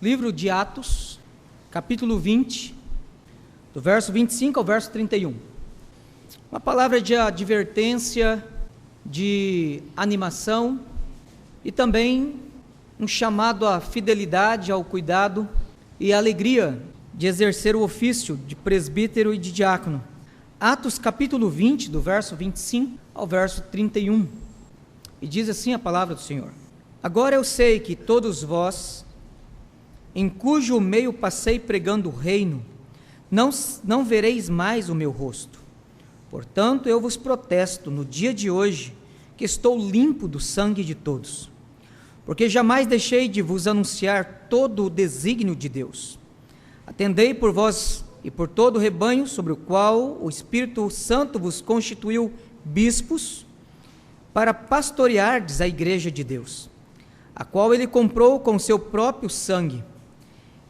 Livro de Atos, capítulo 20, do verso 25 ao verso 31. Uma palavra de advertência, de animação e também um chamado à fidelidade, ao cuidado e à alegria de exercer o ofício de presbítero e de diácono. Atos capítulo 20, do verso 25 ao verso 31. E diz assim a palavra do Senhor: Agora eu sei que todos vós, em cujo meio passei pregando o reino, não vereis mais o meu rosto. Portanto, eu vos protesto no dia de hoje, que estou limpo do sangue de todos, porque jamais deixei de vos anunciar todo o desígnio de Deus. Atendei por vós e por todo o rebanho sobre o qual o Espírito Santo vos constituiu bispos, para pastoreardes a igreja de Deus, a qual ele comprou com seu próprio sangue.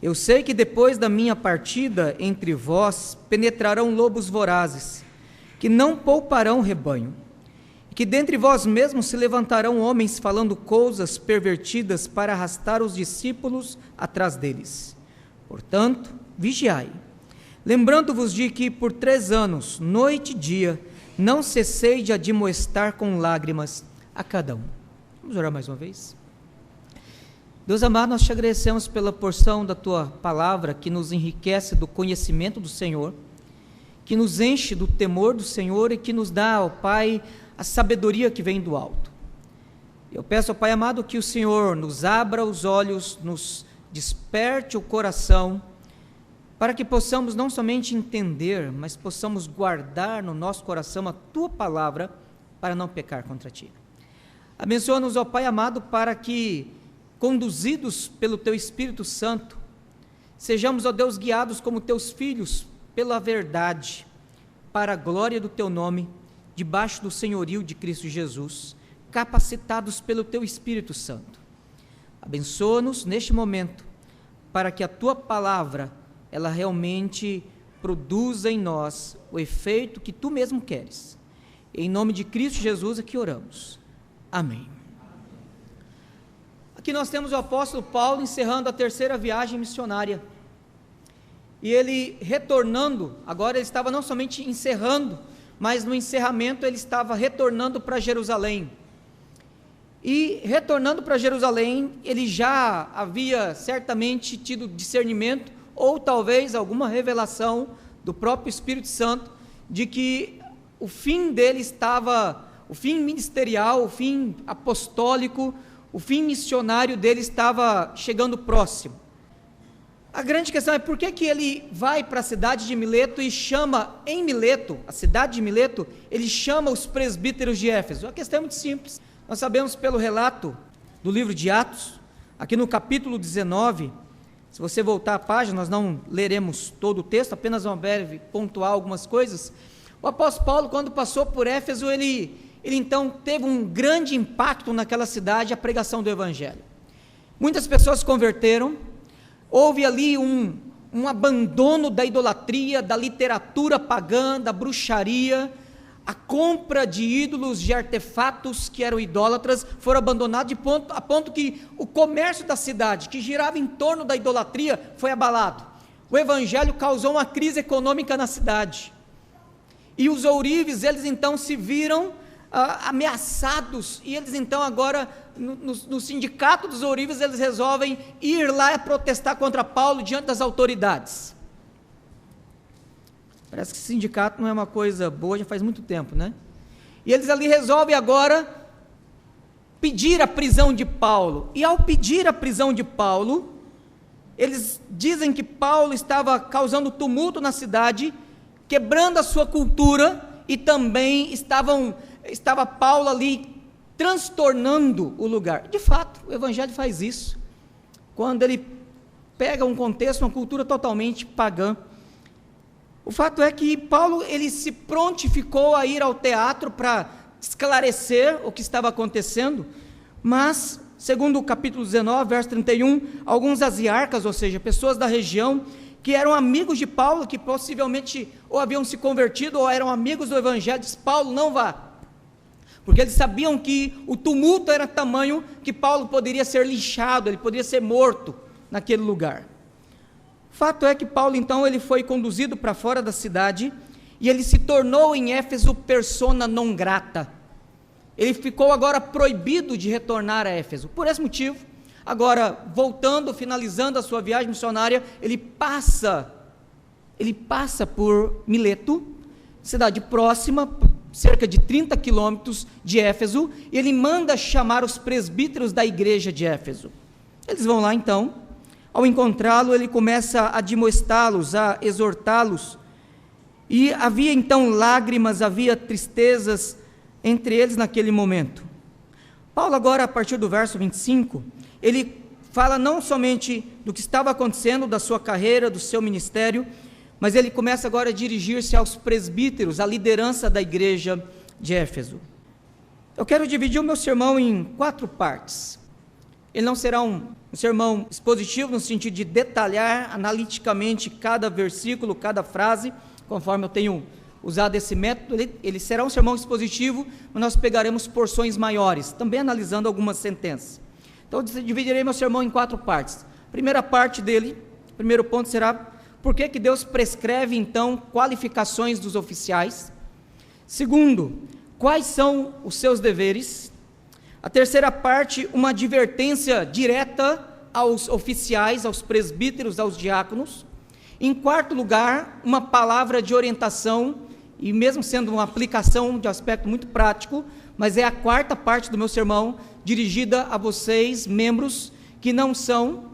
Eu sei que depois da minha partida entre vós penetrarão lobos vorazes, que não pouparão o rebanho, e que dentre vós mesmos se levantarão homens falando coisas pervertidas para arrastar os discípulos atrás deles. Portanto, vigiai, lembrando-vos de que por 3 anos, noite e dia, não cessei de admoestar com lágrimas a cada um. Vamos orar mais uma vez? Deus amado, nós te agradecemos pela porção da Tua palavra que nos enriquece do conhecimento do Senhor, que nos enche do temor do Senhor e que nos dá, ó Pai, a sabedoria que vem do alto. Eu peço, ó Pai amado, que o Senhor nos abra os olhos, nos desperte o coração, para que possamos não somente entender, mas possamos guardar no nosso coração a Tua palavra, para não pecar contra Ti. Abençoa-nos, ó Pai amado, para que, conduzidos pelo Teu Espírito Santo, sejamos, ó Deus, guiados como Teus filhos pela verdade, para a glória do Teu nome, debaixo do senhorio de Cristo Jesus, capacitados pelo Teu Espírito Santo. Abençoa-nos neste momento, para que a Tua palavra, ela realmente produza em nós o efeito que Tu mesmo queres. Em nome de Cristo Jesus é que oramos. Amém. Aqui nós temos o apóstolo Paulo encerrando a 3ª viagem missionária. E ele retornando, agora ele estava não somente encerrando, mas no encerramento ele estava retornando para Jerusalém. E retornando para Jerusalém, ele já havia certamente tido discernimento, ou talvez alguma revelação do próprio Espírito Santo, de que o fim dele estava, o fim ministerial, o fim apostólico, o fim missionário dele estava chegando próximo. A grande questão é por que ele vai para a cidade de Mileto e chama, em Mileto, a cidade de Mileto, ele chama os presbíteros de Éfeso. A questão é muito simples. Nós sabemos pelo relato do livro de Atos, aqui no capítulo 19, se você voltar à página, nós não leremos todo o texto, apenas uma breve pontuar algumas coisas. O apóstolo Paulo, quando passou por Éfeso, ele então teve um grande impacto naquela cidade, a pregação do Evangelho. Muitas pessoas se converteram, houve ali um abandono da idolatria, da literatura pagã, da bruxaria, a compra de ídolos, de artefatos que eram idólatras, foram abandonados a ponto que o comércio da cidade, que girava em torno da idolatria, foi abalado. O Evangelho causou uma crise econômica na cidade. E os ourives, eles então se viram ameaçados, e eles então agora, no sindicato dos ourives, eles resolvem ir lá e protestar contra Paulo diante das autoridades. Parece que esse sindicato não é uma coisa boa, já faz muito tempo, né? E eles ali resolvem agora pedir a prisão de Paulo, e ao pedir a prisão de Paulo, eles dizem que Paulo estava causando tumulto na cidade, quebrando a sua cultura, e também estava Paulo ali transtornando o lugar. De fato, o Evangelho faz isso, quando ele pega um contexto, uma cultura totalmente pagã. O fato é que Paulo, ele se prontificou a ir ao teatro para esclarecer o que estava acontecendo, mas, segundo o capítulo 19, verso 31, alguns asiarcas, ou seja, pessoas da região, que eram amigos de Paulo, que possivelmente ou haviam se convertido ou eram amigos do Evangelho, diz: Paulo, não vá, porque eles sabiam que o tumulto era tamanho que Paulo poderia ser linchado, ele poderia ser morto. naquele lugar. Fato é que Paulo, então, ele foi conduzido para fora da cidade e ele se tornou em Éfeso persona non grata. Ele ficou agora proibido de retornar a Éfeso. Por esse motivo, agora voltando, finalizando a sua viagem missionária, ele passa por Mileto, cidade próxima, cerca de 30 quilômetros de Éfeso, e ele manda chamar os presbíteros da igreja de Éfeso. Eles vão lá então. Ao encontrá-lo, ele começa a admoestá-los, a exortá-los, e havia então lágrimas, havia tristezas entre eles naquele momento. Paulo agora, a partir do verso 25, ele fala não somente do que estava acontecendo, da sua carreira, do seu ministério, mas ele começa agora a dirigir-se aos presbíteros, à liderança da igreja de Éfeso. Eu quero dividir o meu sermão em 4 partes. Ele não será um sermão expositivo no sentido de detalhar analiticamente cada versículo, cada frase, conforme eu tenho usado esse método. Ele será um sermão expositivo, mas nós pegaremos porções maiores, também analisando algumas sentenças. Então, eu dividirei meu sermão em 4 partes. A primeira parte dele, o primeiro ponto será: por que Deus prescreve, então, qualificações dos oficiais? Segundo, quais são os seus deveres? A terceira parte, uma advertência direta aos oficiais, aos presbíteros, aos diáconos. Em quarto lugar, uma palavra de orientação, e mesmo sendo uma aplicação de aspecto muito prático, mas é a quarta parte do meu sermão, dirigida a vocês, membros que não são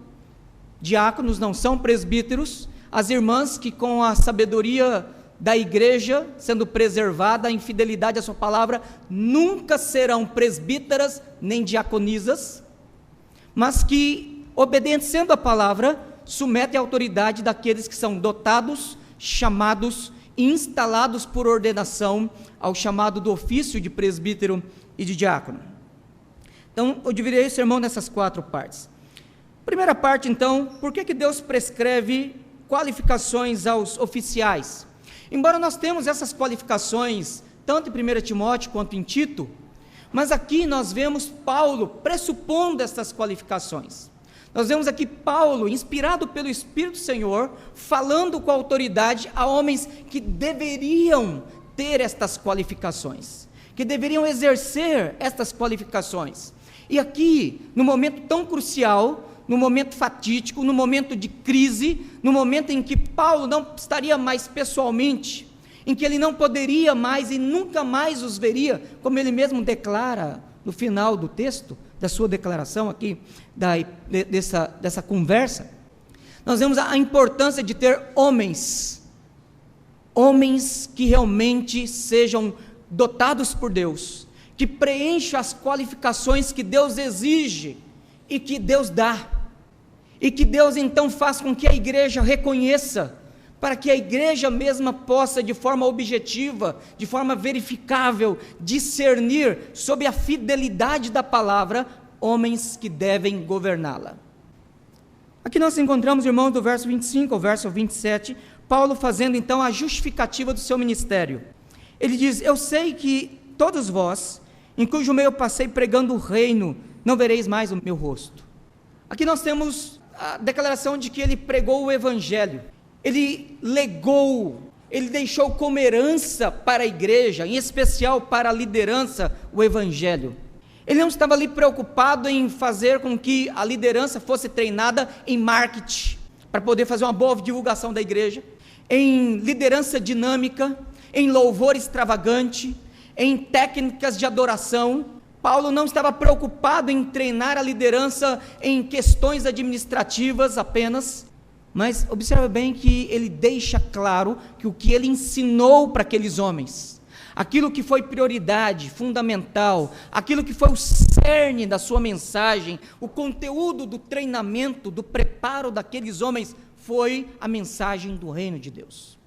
diáconos, não são presbíteros, as irmãs que com a sabedoria da igreja, sendo preservada a infidelidade à sua palavra, nunca serão presbíteras nem diaconisas, mas que, obedecendo a palavra, submetem a autoridade daqueles que são dotados, chamados e instalados por ordenação ao chamado do ofício de presbítero e de diácono. Então, eu dividirei o sermão nessas 4 partes. Primeira parte, então, por que Deus prescreve qualificações aos oficiais? Embora nós temos essas qualificações, tanto em 1 Timóteo quanto em Tito, mas aqui nós vemos Paulo pressupondo essas qualificações. Nós vemos aqui Paulo, inspirado pelo Espírito do Senhor, falando com autoridade a homens que deveriam ter estas qualificações, que deveriam exercer estas qualificações. E aqui, no momento tão crucial, no momento fatídico, no momento de crise, no momento em que Paulo não estaria mais pessoalmente, em que ele não poderia mais e nunca mais os veria, como ele mesmo declara no final do texto, da sua declaração aqui, dessa conversa, nós vemos a importância de ter homens que realmente sejam dotados por Deus, que preencham as qualificações que Deus exige e que Deus dá, e que Deus então faz com que a igreja reconheça, para que a igreja mesma possa, de forma objetiva, de forma verificável, discernir sob a fidelidade da palavra, homens que devem governá-la. Aqui nós encontramos, irmãos, do verso 25 ao verso 27, Paulo fazendo então a justificativa do seu ministério. Ele diz: eu sei que todos vós, em cujo meio eu passei pregando o reino, não vereis mais o meu rosto. Aqui nós temos a declaração de que ele pregou o evangelho, ele legou, ele deixou como herança para a igreja, em especial para a liderança, o evangelho. Ele não estava ali preocupado em fazer com que a liderança fosse treinada em marketing, para poder fazer uma boa divulgação da igreja, em liderança dinâmica, em louvor extravagante, em técnicas de adoração. Paulo não estava preocupado em treinar a liderança em questões administrativas apenas, mas observe bem que ele deixa claro que o que ele ensinou para aqueles homens, aquilo que foi prioridade, fundamental, aquilo que foi o cerne da sua mensagem, o conteúdo do treinamento, do preparo daqueles homens, foi a mensagem do reino de Deus.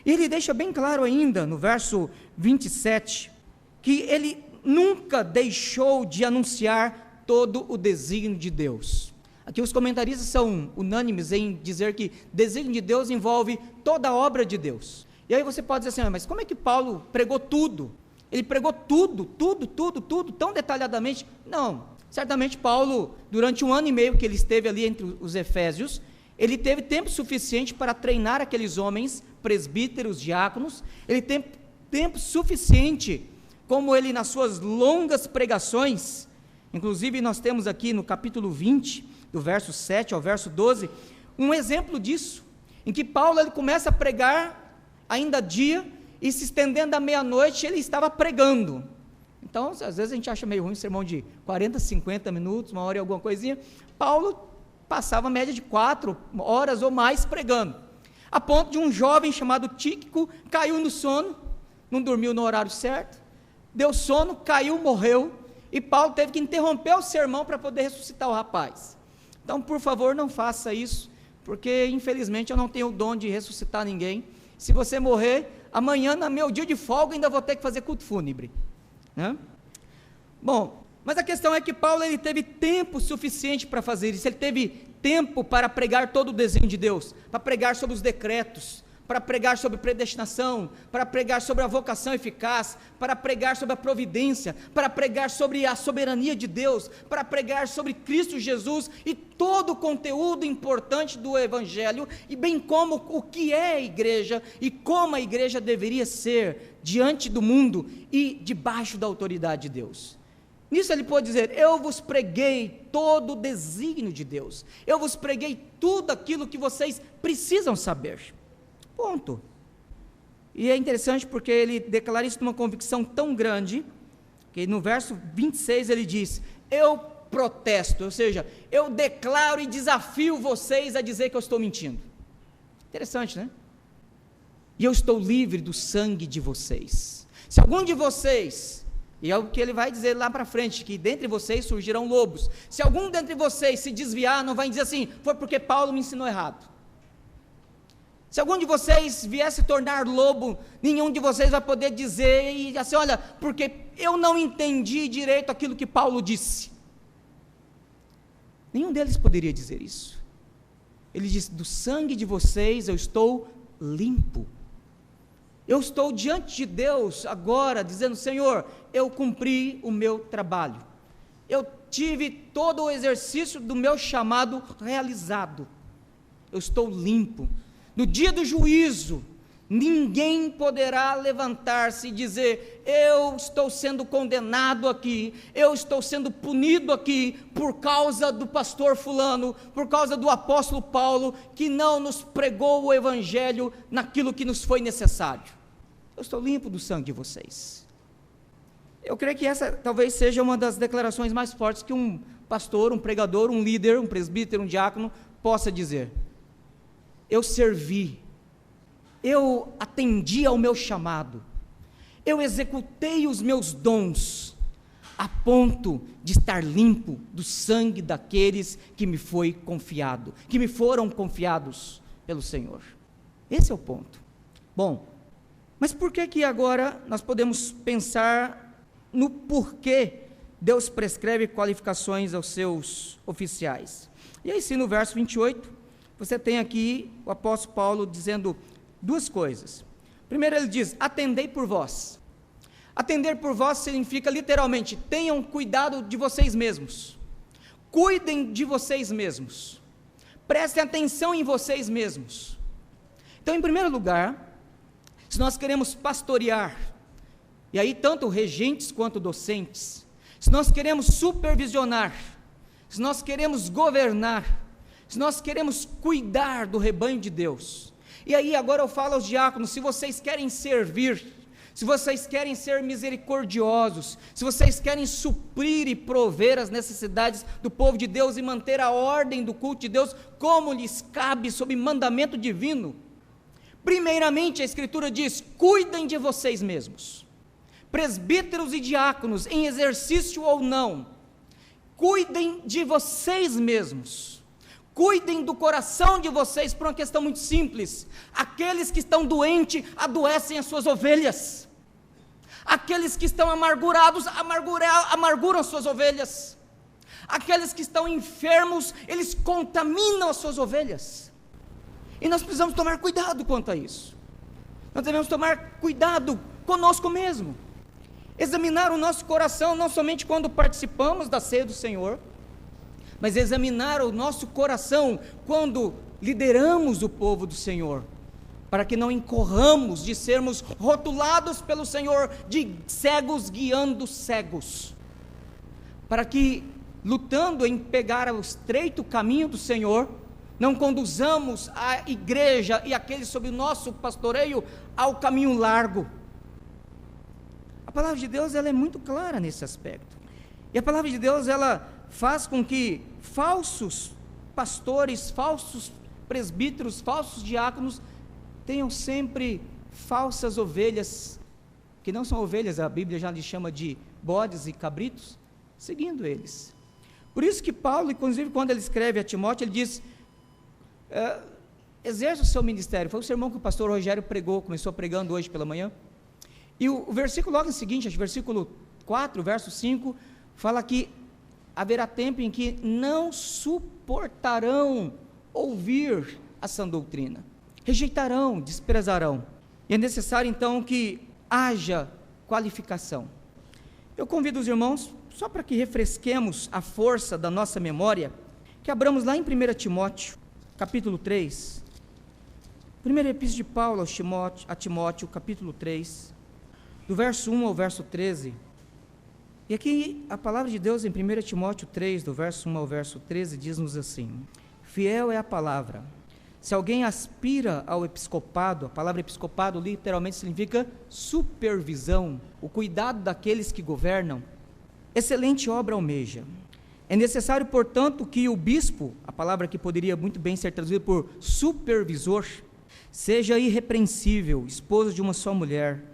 E ele deixa bem claro ainda, no verso 27, que ele nunca deixou de anunciar todo o desígnio de Deus. Aqui os comentaristas são unânimes em dizer que desígnio de Deus envolve toda a obra de Deus. E aí você pode dizer assim: mas como é que Paulo pregou tudo? Ele pregou tudo, tão detalhadamente? Não, Certamente Paulo, durante 1 ano e meio que ele esteve ali entre os efésios, ele teve tempo suficiente para treinar aqueles homens, presbíteros, diáconos. Ele teve tempo suficiente, como ele nas suas longas pregações, inclusive nós temos aqui no capítulo 20, do verso 7 ao verso 12, um exemplo disso, em que Paulo ele começa a pregar ainda dia, e se estendendo à meia-noite ele estava pregando. Então, às vezes a gente acha meio ruim um sermão de 40, 50 minutos, 1 hora e alguma coisinha. Paulo passava a média de 4 horas ou mais pregando, a ponto de um jovem chamado Tíquico caiu no sono, não dormiu no horário certo, deu sono, caiu, morreu, e Paulo teve que interromper o sermão para poder ressuscitar o rapaz. Então, por favor, não faça isso, porque infelizmente eu não tenho o dom de ressuscitar ninguém. Se você morrer, amanhã, no meu dia de folga, ainda vou ter que fazer culto fúnebre. Bom, mas a questão é que Paulo ele teve tempo suficiente para fazer isso. Ele teve tempo para pregar todo o desenho de Deus, para pregar sobre os decretos, para pregar sobre predestinação, para pregar sobre a vocação eficaz, para pregar sobre a providência, para pregar sobre a soberania de Deus, para pregar sobre Cristo Jesus e todo o conteúdo importante do Evangelho, e bem como o que é a igreja e como a igreja deveria ser diante do mundo e debaixo da autoridade de Deus. Nisso ele pode dizer: eu vos preguei todo o desígnio de Deus, eu vos preguei tudo aquilo que vocês precisam saber. Ponto. E é interessante porque ele declara isso com uma convicção tão grande, que no verso 26 ele diz: eu protesto, ou seja, eu declaro e desafio vocês a dizer que eu estou mentindo. Interessante, né? E eu estou livre do sangue de vocês. Se algum de vocês, e é o que ele vai dizer lá para frente, que dentre vocês surgirão lobos, se algum dentre vocês se desviar, não vai dizer assim: foi porque Paulo me ensinou errado. Se algum de vocês vier se tornar lobo, nenhum de vocês vai poder dizer e assim: olha, porque eu não entendi direito aquilo que Paulo disse. Nenhum deles poderia dizer isso. Ele diz: do sangue de vocês eu estou limpo. Eu estou diante de Deus agora dizendo: Senhor, eu cumpri o meu trabalho. Eu tive todo o exercício do meu chamado realizado. Eu estou limpo. No dia do juízo, ninguém poderá levantar-se e dizer: eu estou sendo condenado aqui, eu estou sendo punido aqui, por causa do pastor fulano, por causa do apóstolo Paulo, que não nos pregou o evangelho naquilo que nos foi necessário. Eu estou limpo do sangue de vocês. Eu creio que essa talvez seja uma das declarações mais fortes que um pastor, um pregador, um líder, um presbítero, um diácono possa dizer. Eu servi, eu atendi ao meu chamado, eu executei os meus dons, a ponto de estar limpo do sangue daqueles que me foi confiado, que me foram confiados pelo Senhor. Esse é o ponto. Bom, mas por que agora nós podemos pensar no porquê Deus prescreve qualificações aos seus oficiais? E aí sim, no verso 28, você tem aqui o apóstolo Paulo dizendo duas coisas. Primeiro ele diz: atendei por vós. Atender por vós significa literalmente: tenham cuidado de vocês mesmos, cuidem de vocês mesmos, prestem atenção em vocês mesmos. Então, em primeiro lugar, se nós queremos pastorear, e aí tanto regentes quanto docentes, se nós queremos supervisionar, se nós queremos governar, se nós queremos cuidar do rebanho de Deus, e aí agora eu falo aos diáconos: se vocês querem servir, se vocês querem ser misericordiosos, se vocês querem suprir e prover as necessidades do povo de Deus e manter a ordem do culto de Deus como lhes cabe sob mandamento divino, primeiramente a Escritura diz: cuidem de vocês mesmos. Presbíteros e diáconos, em exercício ou não, cuidem de vocês mesmos. Cuidem do coração de vocês por uma questão muito simples. Aqueles que estão doentes adoecem as suas ovelhas. Aqueles que estão amargurados amarguram as suas ovelhas. Aqueles que estão enfermos, eles contaminam as suas ovelhas. E nós precisamos tomar cuidado quanto a isso. Nós devemos tomar cuidado conosco mesmo. Examinar o nosso coração, não somente quando participamos da ceia do Senhor, mas examinar o nosso coração quando lideramos o povo do Senhor, para que não incorramos de sermos rotulados pelo Senhor de cegos guiando cegos, para que, lutando em pegar o estreito caminho do Senhor, não conduzamos a igreja e aqueles sob o nosso pastoreio ao caminho largo. A palavra de Deus, ela é muito clara nesse aspecto, e a palavra de Deus, ela faz com que falsos pastores, falsos presbíteros, falsos diáconos, tenham sempre falsas ovelhas, que não são ovelhas, a Bíblia já lhes chama de bodes e cabritos, seguindo eles. Por isso que Paulo, inclusive quando ele escreve a Timóteo, ele diz, exerça o seu ministério. Foi o sermão que o pastor Rogério pregou, começou pregando hoje pela manhã, e o versículo logo em seguinte, versículo 4, verso 5, fala que haverá tempo em que não suportarão ouvir a sã doutrina, rejeitarão, desprezarão, e é necessário então que haja qualificação. Eu convido os irmãos, só para que refresquemos a força da nossa memória, que abramos lá em 1 Timóteo, capítulo 3, primeira epístola de Paulo a Timóteo, capítulo 3, do verso 1 ao verso 13, e aqui a palavra de Deus em 1 Timóteo 3, do verso 1 ao verso 13, diz-nos assim: fiel é a palavra. Se alguém aspira ao episcopado, a palavra episcopado literalmente significa supervisão, o cuidado daqueles que governam, excelente obra almeja. É necessário, portanto, que o bispo, a palavra que poderia muito bem ser traduzida por supervisor, seja irrepreensível, esposo de uma só mulher,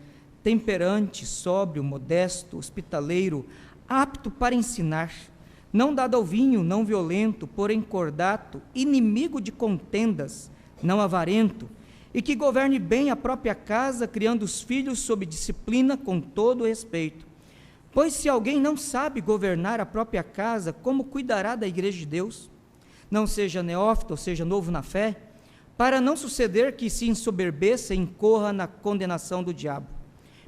temperante, sóbrio, modesto, hospitaleiro, apto para ensinar, não dado ao vinho, não violento, porém cordato, inimigo de contendas, não avarento, e que governe bem a própria casa, criando os filhos sob disciplina com todo respeito. Pois se alguém não sabe governar a própria casa, como cuidará da igreja de Deus? Não seja neófito, ou seja, novo na fé, para não suceder que se ensoberbeça e incorra na condenação do diabo.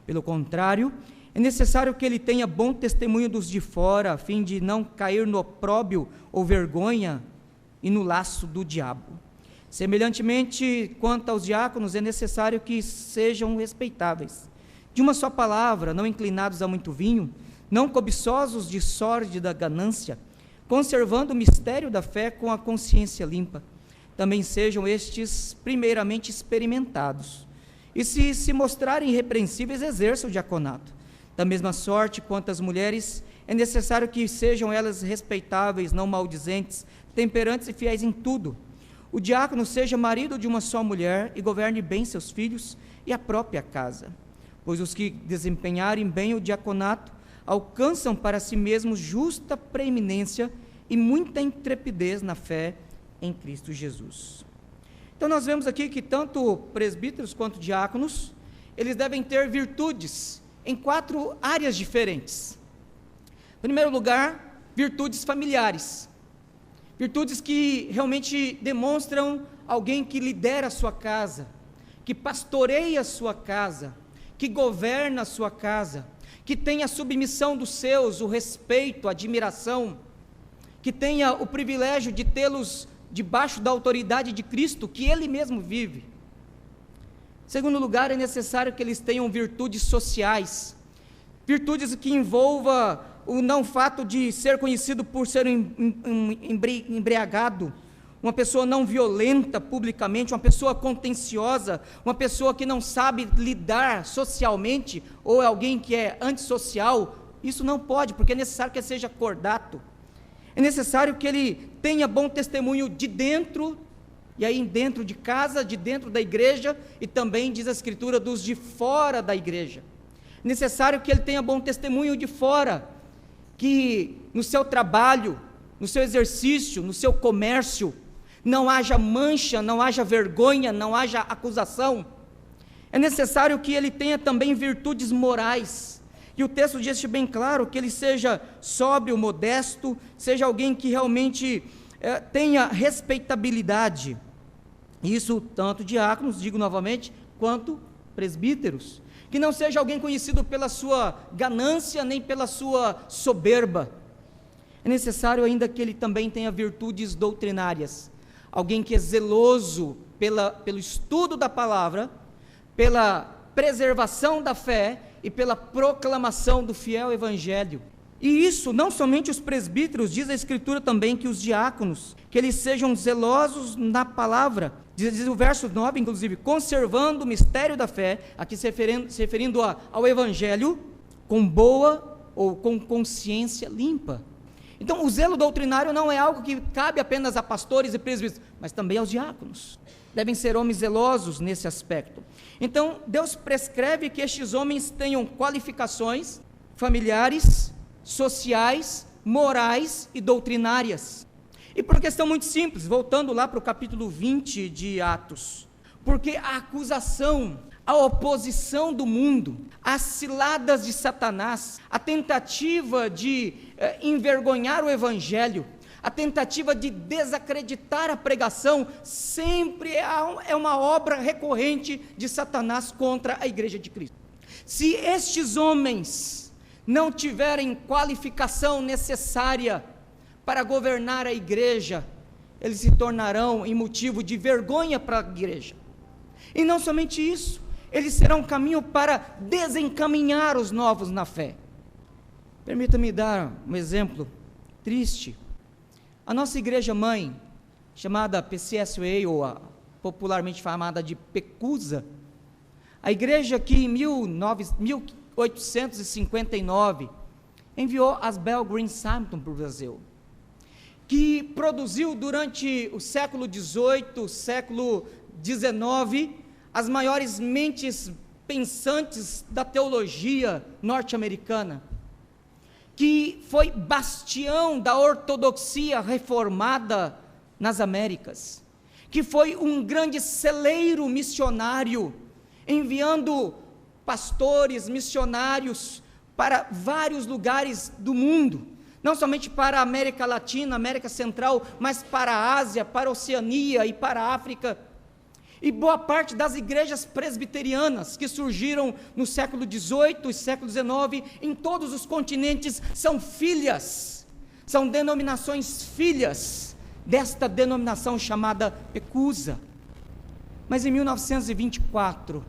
Pelo contrário, é necessário que ele tenha bom testemunho dos de fora, a fim de não cair no opróbrio ou vergonha e no laço do diabo. Semelhantemente, quanto aos diáconos, é necessário que sejam respeitáveis, de uma só palavra, não inclinados a muito vinho, não cobiçosos de sórdida ganância, conservando o mistério da fé com a consciência limpa. Também sejam estes primeiramente experimentados, e se mostrarem irrepreensíveis, exerçam o diaconato. Da mesma sorte, quanto às mulheres, é necessário que sejam elas respeitáveis, não maldizentes, temperantes e fiéis em tudo. O diácono seja marido de uma só mulher e governe bem seus filhos e a própria casa. Pois os que desempenharem bem o diaconato alcançam para si mesmos justa preeminência e muita intrepidez na fé em Cristo Jesus. Então nós vemos aqui que tanto presbíteros quanto diáconos, eles devem ter virtudes em 4 áreas diferentes. Em primeiro lugar, virtudes familiares, virtudes que realmente demonstram alguém que lidera a sua casa, que pastoreia a sua casa, que governa a sua casa, que tenha a submissão dos seus, o respeito, a admiração, que tenha o privilégio de tê-los debaixo da autoridade de Cristo, que Ele mesmo vive. Em segundo lugar, é necessário que eles tenham virtudes sociais, virtudes que envolvam o não fato de ser conhecido por ser embriagado, uma pessoa não violenta publicamente, uma pessoa contenciosa, uma pessoa que não sabe lidar socialmente, ou alguém que é antissocial. Isso não pode, porque é necessário que ele seja cordato. É necessário que ele tenha bom testemunho de dentro, e aí dentro de casa, de dentro da igreja, e também diz a Escritura, dos de fora da igreja. É necessário que ele tenha bom testemunho de fora, que no seu trabalho, no seu exercício, no seu comércio, não haja mancha, não haja vergonha, não haja acusação. É necessário que ele tenha também virtudes morais, e o texto diz bem claro que ele seja sóbrio, modesto, seja alguém que realmente tenha respeitabilidade. Isso tanto diáconos, digo novamente, quanto presbíteros, que não seja alguém conhecido pela sua ganância, nem pela sua soberba. É necessário ainda que ele também tenha virtudes doutrinárias, alguém que é zeloso pelo estudo da palavra, pela preservação da fé e pela proclamação do fiel evangelho. E isso, não somente os presbíteros, diz a Escritura também que os diáconos, que eles sejam zelosos na palavra, diz o verso 9, inclusive, conservando o mistério da fé, aqui se referindo ao evangelho, com boa ou com consciência limpa. Então, o zelo doutrinário não é algo que cabe apenas a pastores e presbíteros, mas também aos diáconos. Devem ser homens zelosos nesse aspecto. Então, Deus prescreve que estes homens tenham qualificações familiares, sociais, morais e doutrinárias. E por questão muito simples, voltando lá para o capítulo 20 de Atos, porque a acusação, a oposição do mundo, as ciladas de Satanás, a tentativa de envergonhar o evangelho, a tentativa de desacreditar a pregação, sempre é uma obra recorrente de Satanás contra a igreja de Cristo. Se estes homens não tiverem qualificação necessária para governar a igreja, eles se tornarão em motivo de vergonha para a igreja. E não somente isso, eles serão um caminho para desencaminhar os novos na fé. Permita-me dar um exemplo triste. A nossa igreja mãe, chamada PCSUA, ou popularmente chamada de PECUSA, a igreja que em 1859 enviou as Bell Green Samton para o Brasil, que produziu durante o século XVIII, século XIX, as maiores mentes pensantes da teologia norte-americana, que foi bastião da ortodoxia reformada nas Américas, que foi um grande celeiro missionário, enviando pastores, missionários para vários lugares do mundo, não somente para a América Latina, América Central, mas para a Ásia, para a Oceania e para a África. E boa parte das igrejas presbiterianas que surgiram no século XVIII e século XIX, em todos os continentes, são filhas, são denominações filhas desta denominação chamada PECUSA. Mas em 1924,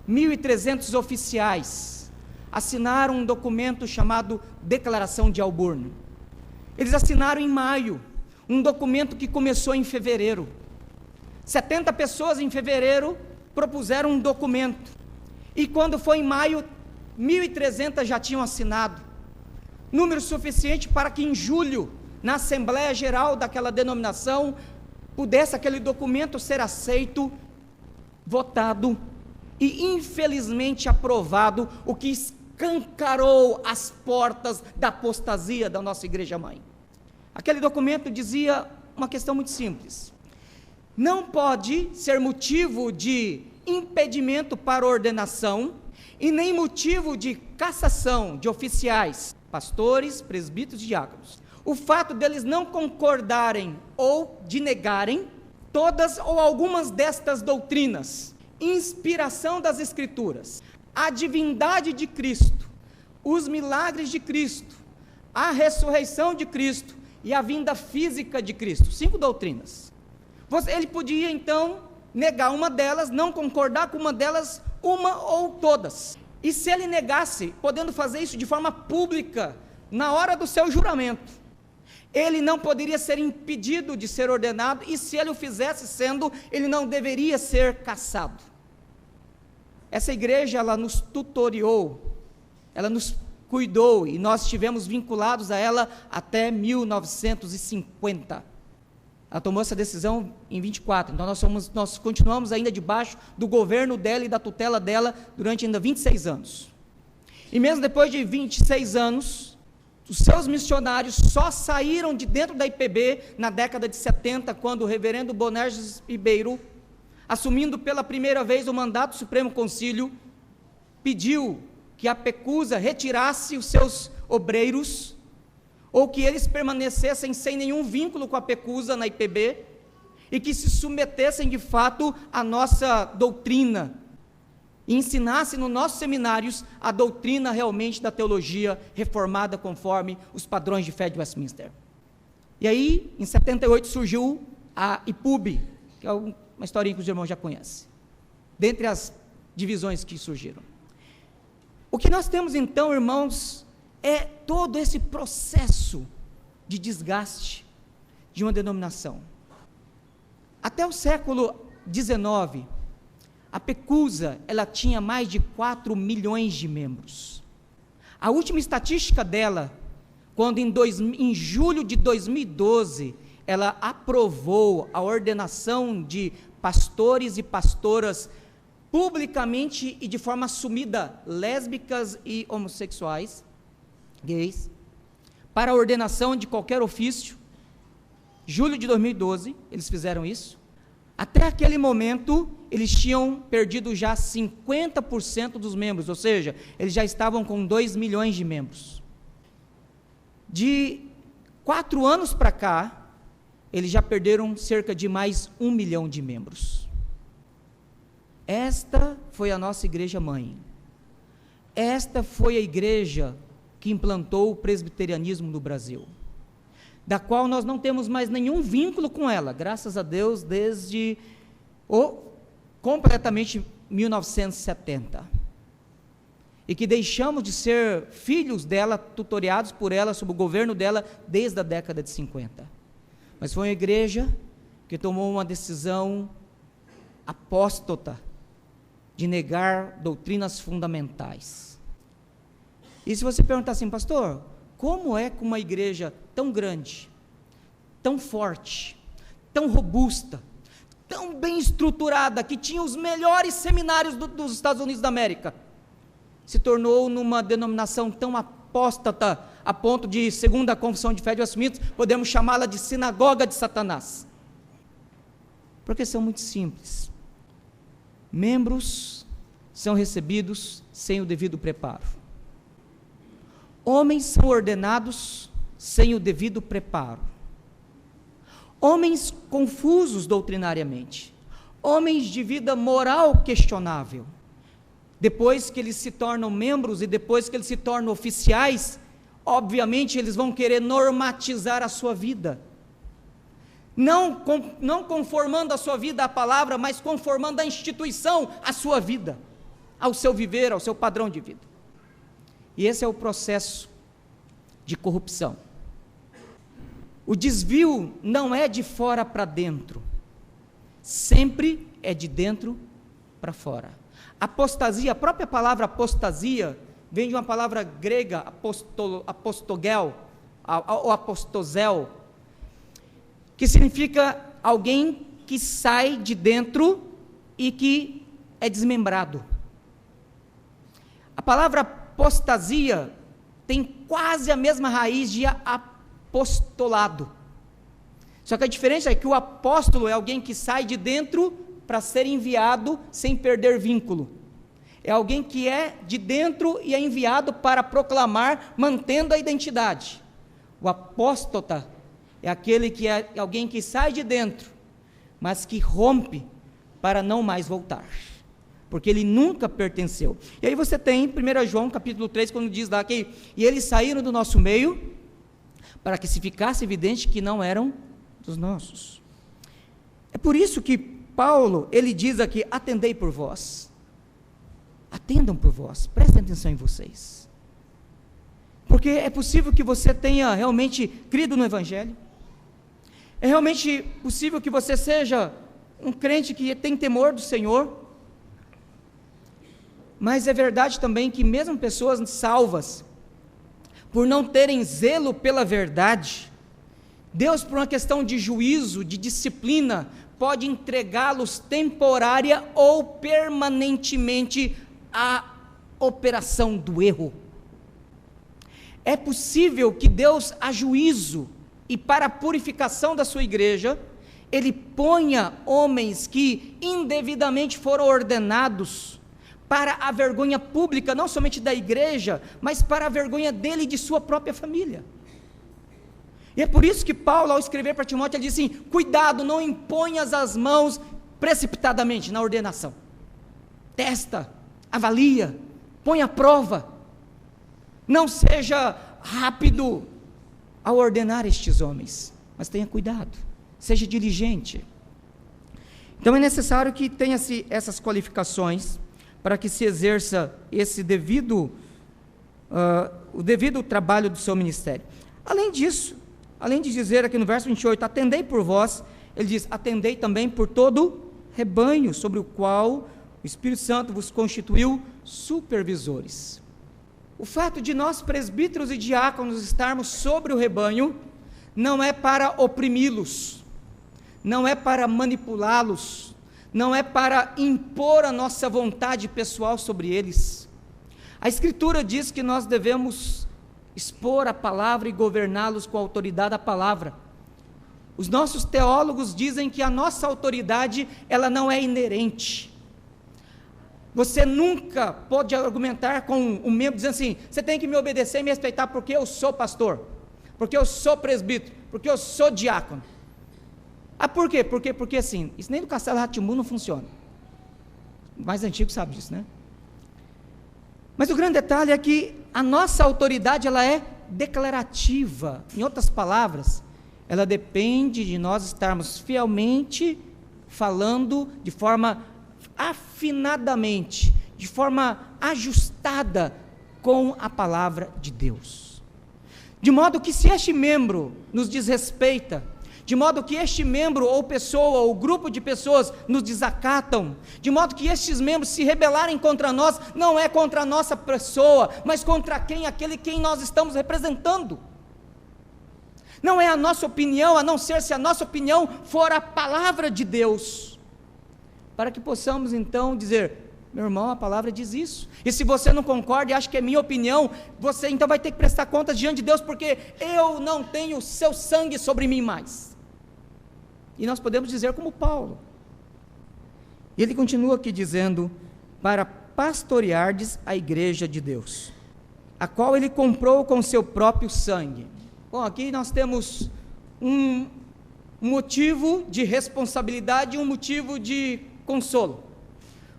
1.300 oficiais assinaram um documento chamado Declaração de Auburn. Eles assinaram em maio, um documento que começou em fevereiro. 70 pessoas em fevereiro propuseram um documento, e quando foi em maio, 1.300 já tinham assinado, número suficiente para que em julho, na Assembleia Geral daquela denominação, pudesse aquele documento ser aceito, votado e infelizmente aprovado, o que escancarou as portas da apostasia da nossa igreja-mãe. Aquele documento dizia uma questão muito simples: não pode ser motivo de impedimento para ordenação e nem motivo de cassação de oficiais, pastores, presbíteros e diáconos, o fato deles não concordarem ou de negarem todas ou algumas destas doutrinas: inspiração das Escrituras, a divindade de Cristo, os milagres de Cristo, a ressurreição de Cristo e a vinda física de Cristo. 5 doutrinas. Ele podia então negar uma delas, não concordar com uma delas, uma ou todas. E se ele negasse, podendo fazer isso de forma pública, na hora do seu juramento, ele não poderia ser impedido de ser ordenado, e se ele o fizesse ele não deveria ser cassado. Essa igreja, ela nos tutoriou, ela nos cuidou, e nós estivemos vinculados a ela até 1950. Ela tomou essa decisão em 24, então nós continuamos ainda debaixo do governo dela e da tutela dela durante ainda 26 anos. E mesmo depois de 26 anos, os seus missionários só saíram de dentro da IPB na década de 70, quando o reverendo Bonerges Ribeiro, assumindo pela primeira vez o mandato do Supremo Concílio, pediu que a PECUSA retirasse os seus obreiros, ou que eles permanecessem sem nenhum vínculo com a PECUSA na IPB, e que se submetessem de fato à nossa doutrina. e ensinasse nos nossos seminários a doutrina realmente da teologia reformada conforme os padrões de fé de Westminster. E aí, em 78, surgiu a IPUB, que é uma historinha que os irmãos já conhecem, dentre as divisões que surgiram. O que nós temos então, irmãos, é todo esse processo de desgaste de uma denominação. Até o século XIX, a PECUSA, ela tinha mais de 4 milhões de membros. A última estatística dela, quando em julho de 2012, ela aprovou a ordenação de pastores e pastoras publicamente e de forma assumida, lésbicas e homossexuais, gays, para a ordenação de qualquer ofício. Julho de 2012, eles fizeram isso. Até aquele momento, eles tinham perdido já 50% dos membros, ou seja, eles já estavam com 2 milhões de membros. De 4 anos para cá, eles já perderam cerca de mais 1 milhão de membros. Esta foi a nossa igreja mãe. Esta foi a igreja que implantou o presbiterianismo no Brasil, da qual nós não temos mais nenhum vínculo com ela, graças a Deus, desde completamente 1970. E que deixamos de ser filhos dela, tutoriados por ela, sob o governo dela, desde a década de 50. Mas foi uma igreja que tomou uma decisão apóstata de negar doutrinas fundamentais. E se você perguntar assim, pastor, como é que uma igreja tão grande, tão forte, tão robusta, tão bem estruturada, que tinha os melhores seminários dos Estados Unidos da América, se tornou numa denominação tão apóstata, a ponto de, segundo a Confissão de Fé de Westminster, podemos chamá-la de sinagoga de Satanás? Por questão muito simples. Membros são recebidos sem o devido preparo. Homens são ordenados sem o devido preparo. Homens confusos doutrinariamente. Homens de vida moral questionável. Depois que eles se tornam membros e depois que eles se tornam oficiais, obviamente eles vão querer normatizar a sua vida. Não conformando a sua vida à palavra, mas conformando a instituição à sua vida, ao seu viver, ao seu padrão de vida. E esse é o processo de corrupção. O desvio não é de fora para dentro, sempre é de dentro para fora. Apostasia, a própria palavra apostasia, vem de uma palavra grega, apostogel, ou apostozel, que significa alguém que sai de dentro e que é desmembrado. A palavra apostasia tem quase a mesma raiz de apostolado. Só que a diferença é que o apóstolo é alguém que sai de dentro para ser enviado sem perder vínculo. É alguém que é de dentro e é enviado para proclamar, mantendo a identidade. O apóstata é aquele que é alguém que sai de dentro, mas que rompe para não mais voltar, porque ele nunca pertenceu. E aí você tem 1 João capítulo 3, quando diz lá que e eles saíram do nosso meio, para que se ficasse evidente que não eram dos nossos. É por isso que Paulo, ele diz aqui, atendei por vós. Atendam por vós, prestem atenção em vocês. Porque é possível que você tenha realmente crido no Evangelho. É realmente possível que você seja um crente que tem temor do Senhor. Mas é verdade também que mesmo pessoas salvas, por não terem zelo pela verdade, Deus, por uma questão de juízo, de disciplina, pode entregá-los temporária ou permanentemente à operação do erro. É possível que Deus, a juízo e para a purificação da sua igreja, Ele ponha homens que indevidamente foram ordenados para a vergonha pública, não somente da igreja, mas para a vergonha dele e de sua própria família. E é por isso que Paulo, ao escrever para Timóteo, ele diz assim, cuidado, não imponhas as mãos precipitadamente na ordenação. Testa, avalia, põe à prova. Não seja rápido ao ordenar estes homens, mas tenha cuidado, seja diligente. Então é necessário que tenha-se essas qualificações para que se exerça esse o devido trabalho do seu ministério. Além disso, além de dizer aqui no verso 28, atendei por vós, ele diz, atendei também por todo rebanho, sobre o qual o Espírito Santo vos constituiu supervisores. O fato de nós, presbíteros e diáconos, estarmos sobre o rebanho, não é para oprimi-los, não é para manipulá-los, não é para impor a nossa vontade pessoal sobre eles. A Escritura diz que nós devemos expor a palavra e governá-los com a autoridade da palavra. Os nossos teólogos dizem que a nossa autoridade, ela não é inerente. Você nunca pode argumentar com um membro dizendo assim, você tem que me obedecer e me respeitar porque eu sou pastor, porque eu sou presbítero, porque eu sou diácono. Por quê? Porque assim, isso nem no Castelo Rá-Tim-Bum não funciona. O mais antigo sabe disso, né? Mas o grande detalhe é que a nossa autoridade, ela é declarativa. Em outras palavras, ela depende de nós estarmos fielmente falando de forma afinadamente, de forma ajustada com a palavra de Deus. De modo que se este membro nos desrespeita, de modo que este membro ou pessoa ou grupo de pessoas nos desacatam, de modo que estes membros se rebelarem contra nós, não é contra a nossa pessoa, mas contra quem nós estamos representando. Não é a nossa opinião, a não ser se a nossa opinião for a palavra de Deus, para que possamos então dizer, meu irmão, a palavra diz isso, e se você não concorda e acha que é minha opinião, você então vai ter que prestar contas diante de Deus, porque eu não tenho o seu sangue sobre mim mais. E nós podemos dizer como Paulo, e ele continua aqui dizendo, para pastoreardes a igreja de Deus, a qual ele comprou com seu próprio sangue. Bom, aqui nós temos um motivo de responsabilidade e um motivo de consolo.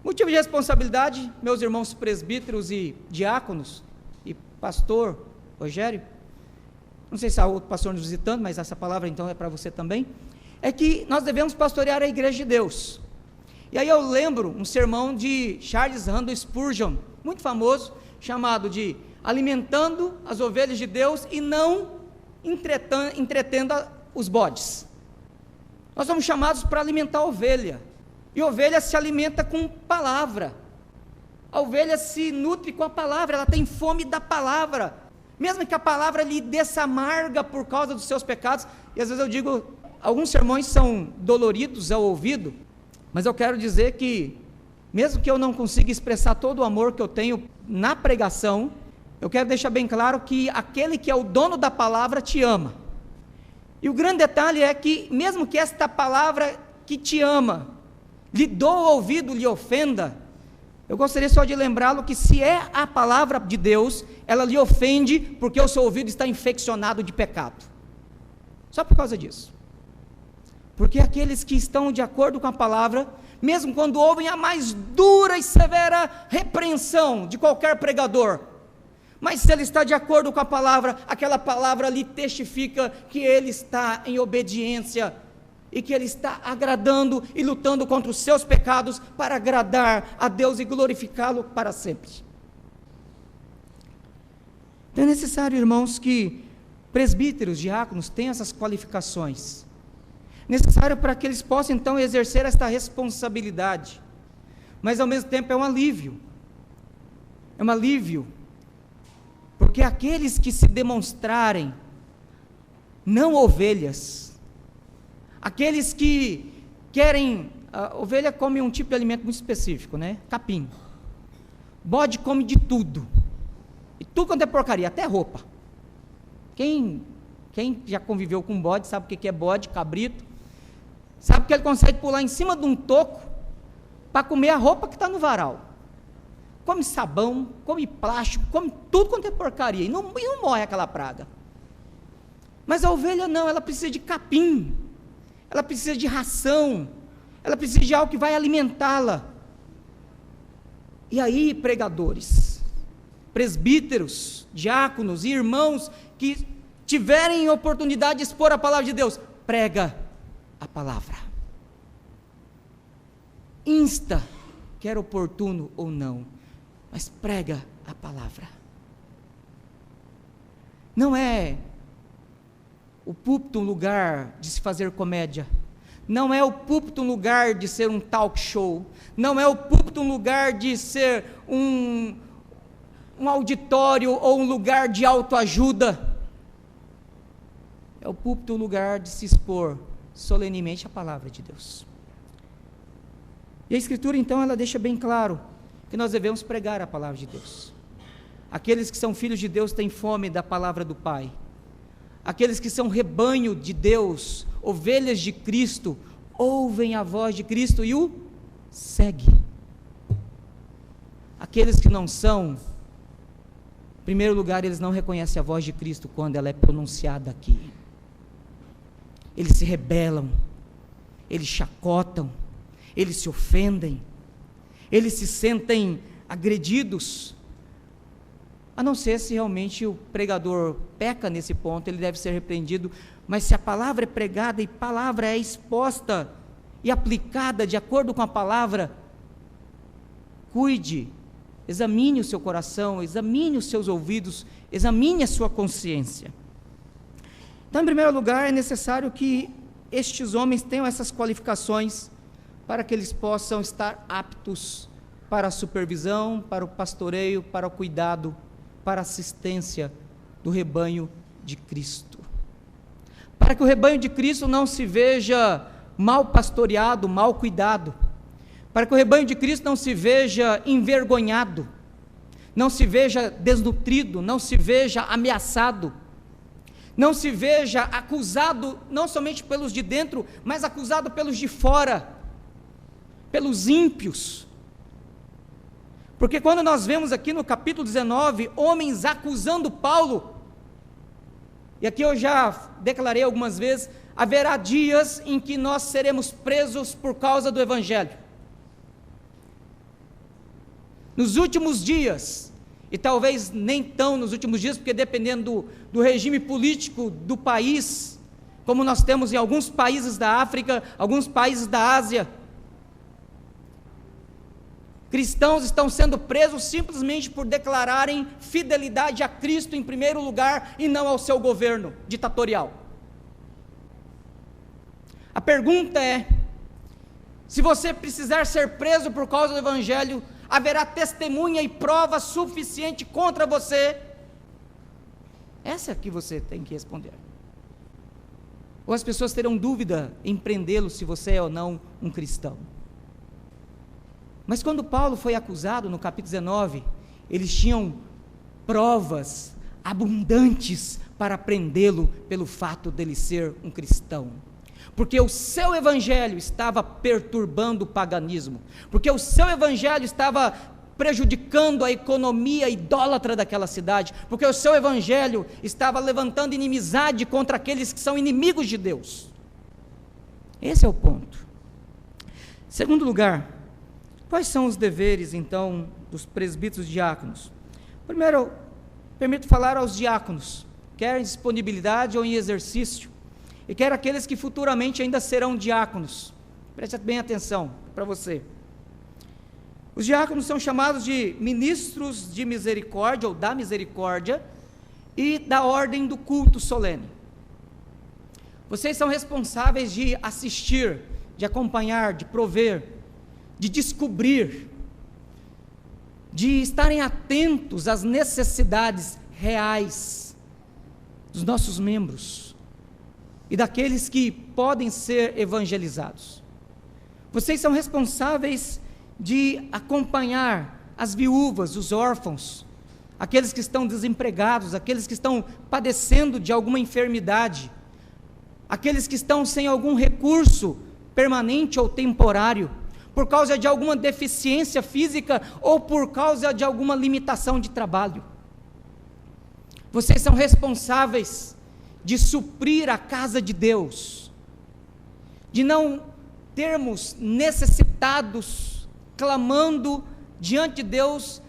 Motivo de responsabilidade, meus irmãos presbíteros e diáconos, e pastor Rogério, não sei se há outro pastor nos visitando, mas essa palavra então é para você também, é que nós devemos pastorear a igreja de Deus. E aí eu lembro um sermão de Charles Randall Spurgeon, muito famoso, chamado de Alimentando as Ovelhas de Deus e não entretendo os bodes. Nós somos chamados para alimentar a ovelha, e a ovelha se alimenta com palavra, a ovelha se nutre com a palavra, ela tem fome da palavra, mesmo que a palavra lhe desça amarga por causa dos seus pecados, e às vezes eu digo, alguns sermões são doloridos ao ouvido, mas eu quero dizer que, mesmo que eu não consiga expressar todo o amor que eu tenho na pregação, eu quero deixar bem claro que aquele que é o dono da palavra te ama, e o grande detalhe é que, mesmo que esta palavra que te ama, lhe doa o ouvido, lhe ofenda, eu gostaria só de lembrá-lo que se é a palavra de Deus, ela lhe ofende, porque o seu ouvido está infeccionado de pecado, só por causa disso. Porque aqueles que estão de acordo com a palavra, mesmo quando ouvem a mais dura e severa repreensão de qualquer pregador, mas se ele está de acordo com a palavra, aquela palavra lhe testifica que ele está em obediência, e que ele está agradando e lutando contra os seus pecados, para agradar a Deus e glorificá-lo para sempre. Então é necessário, irmãos, que presbíteros, diáconos tenham essas qualificações, necessário para que eles possam então exercer esta responsabilidade, mas ao mesmo tempo é um alívio, porque aqueles que se demonstrarem não ovelhas, aqueles que querem, a ovelha come um tipo de alimento muito específico, né? Capim. Bode come de tudo, e tudo quanto é porcaria, até roupa. Quem já conviveu com bode sabe o que é bode, cabrito, sabe que ele consegue pular em cima de um toco para comer a roupa que está no varal. Come sabão, come plástico, come tudo quanto é porcaria, e não morre aquela praga. Mas a ovelha não, ela precisa de capim, ela precisa de ração, ela precisa de algo que vai alimentá-la. E aí, pregadores, presbíteros, diáconos e irmãos que tiverem oportunidade de expor a palavra de Deus, prega a palavra. Insta, quer oportuno ou não, mas prega a palavra. Não é o púlpito um lugar de se fazer comédia, não é o púlpito um lugar de ser um talk show, não é o púlpito um lugar de ser um auditório ou um lugar de autoajuda. É o púlpito um lugar de se expor solenemente a palavra de Deus. E a Escritura, então, ela deixa bem claro que nós devemos pregar a palavra de Deus. Aqueles que são filhos de Deus têm fome da palavra do Pai. Aqueles que são rebanho de Deus, ovelhas de Cristo, ouvem a voz de Cristo e o seguem. Aqueles que não são, em primeiro lugar, eles não reconhecem a voz de Cristo quando ela é pronunciada aqui. Eles se rebelam, eles chacotam, eles se ofendem, eles se sentem agredidos, a não ser se realmente o pregador peca nesse ponto, ele deve ser repreendido, mas se a palavra é pregada e a palavra é exposta e aplicada de acordo com a palavra, cuide, examine o seu coração, examine os seus ouvidos, examine a sua consciência. Então, em primeiro lugar, é necessário que estes homens tenham essas qualificações para que eles possam estar aptos para a supervisão, para o pastoreio, para o cuidado, para a assistência do rebanho de Cristo. Para que o rebanho de Cristo não se veja mal pastoreado, mal cuidado, para que o rebanho de Cristo não se veja envergonhado, não se veja desnutrido, não se veja ameaçado, não se veja acusado, não somente pelos de dentro, mas acusado pelos de fora, pelos ímpios. Porque quando nós vemos aqui no capítulo 19, homens acusando Paulo, e aqui eu já declarei algumas vezes, haverá dias em que nós seremos presos por causa do Evangelho. Nos últimos dias, e talvez nem tão nos últimos dias, porque dependendo do regime político do país, como nós temos em alguns países da África, alguns países da Ásia, cristãos estão sendo presos simplesmente por declararem fidelidade a Cristo em primeiro lugar e não ao seu governo ditatorial. A pergunta é: se você precisar ser preso por causa do Evangelho, haverá testemunha e prova suficiente contra você? Essa é a que você tem que responder. Ou as pessoas terão dúvida em prendê-lo se você é ou não um cristão. Mas quando Paulo foi acusado no capítulo 19, eles tinham provas abundantes para prendê-lo pelo fato dele ser um cristão. Porque o seu evangelho estava perturbando o paganismo, porque o seu evangelho estava prejudicando a economia idólatra daquela cidade, porque o seu evangelho estava levantando inimizade contra aqueles que são inimigos de Deus. Esse é o ponto. Segundo lugar, quais são os deveres, então, dos presbíteros e diáconos? Primeiro, permito falar aos diáconos, quer em disponibilidade ou em exercício, e quer aqueles que futuramente ainda serão diáconos. Preste bem atenção para você. Os diáconos são chamados de ministros de misericórdia, ou da misericórdia, e da ordem do culto solene. Vocês são responsáveis de assistir, de acompanhar, de prover, de descobrir, de estarem atentos às necessidades reais dos nossos membros e daqueles que podem ser evangelizados. Vocês são responsáveis de acompanhar as viúvas, os órfãos, aqueles que estão desempregados, aqueles que estão padecendo de alguma enfermidade, aqueles que estão sem algum recurso permanente ou temporário, por causa de alguma deficiência física ou por causa de alguma limitação de trabalho. Vocês são responsáveis de suprir a casa de Deus, de não termos necessitados clamando diante de Deus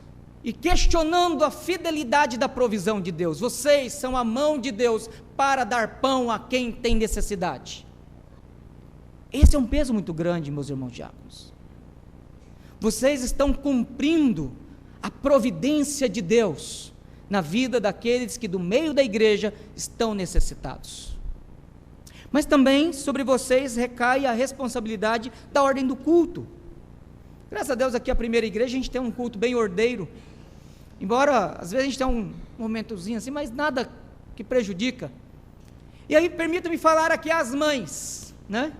e questionando a fidelidade da provisão de Deus. Vocês são a mão de Deus para dar pão a quem tem necessidade. Esse é um peso muito grande, meus irmãos diáconos. Vocês estão cumprindo a providência de Deus na vida daqueles que do meio da igreja estão necessitados. Mas também sobre vocês recai a responsabilidade da ordem do culto. Graças a Deus aqui a primeira igreja a gente tem um culto bem ordeiro, embora às vezes a gente tenha um momentozinho assim, mas nada que prejudica. E aí permita-me falar aqui às mães, né?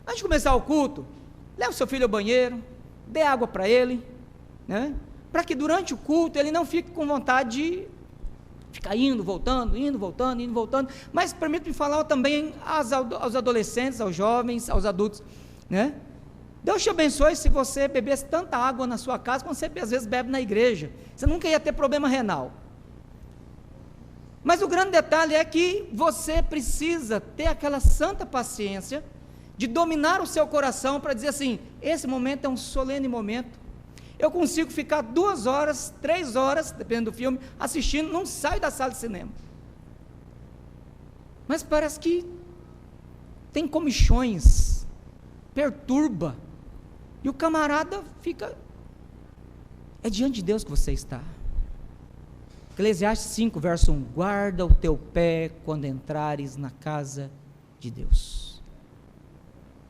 Antes de começar o culto, leve o seu filho ao banheiro, dê água para ele, né? Para que durante o culto ele não fique com vontade de ficar indo, voltando, mas permita-me falar também aos adolescentes, aos jovens, aos adultos, né? Deus te abençoe se você bebesse tanta água na sua casa, quando você às vezes bebe na igreja, você nunca ia ter problema renal. Mas o grande detalhe é que você precisa ter aquela santa paciência de dominar o seu coração para dizer assim, esse momento é um solene momento, eu consigo ficar 2 horas, 3 horas, dependendo do filme, assistindo, não saio da sala de cinema. Mas parece que tem comichões, perturba, e o camarada fica, é diante de Deus que você está. Eclesiastes 5, verso 1, guarda o teu pé quando entrares na casa de Deus.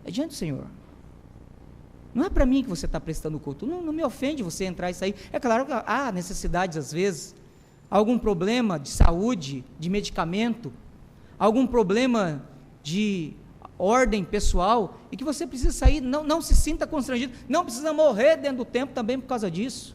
É diante do Senhor. Não é para mim que você está prestando culto, não me ofende você entrar e sair. É claro que há necessidades às vezes, algum problema de saúde, de medicamento, algum problema de ordem pessoal, e que você precisa sair, não se sinta constrangido, não precisa morrer dentro do templo também por causa disso.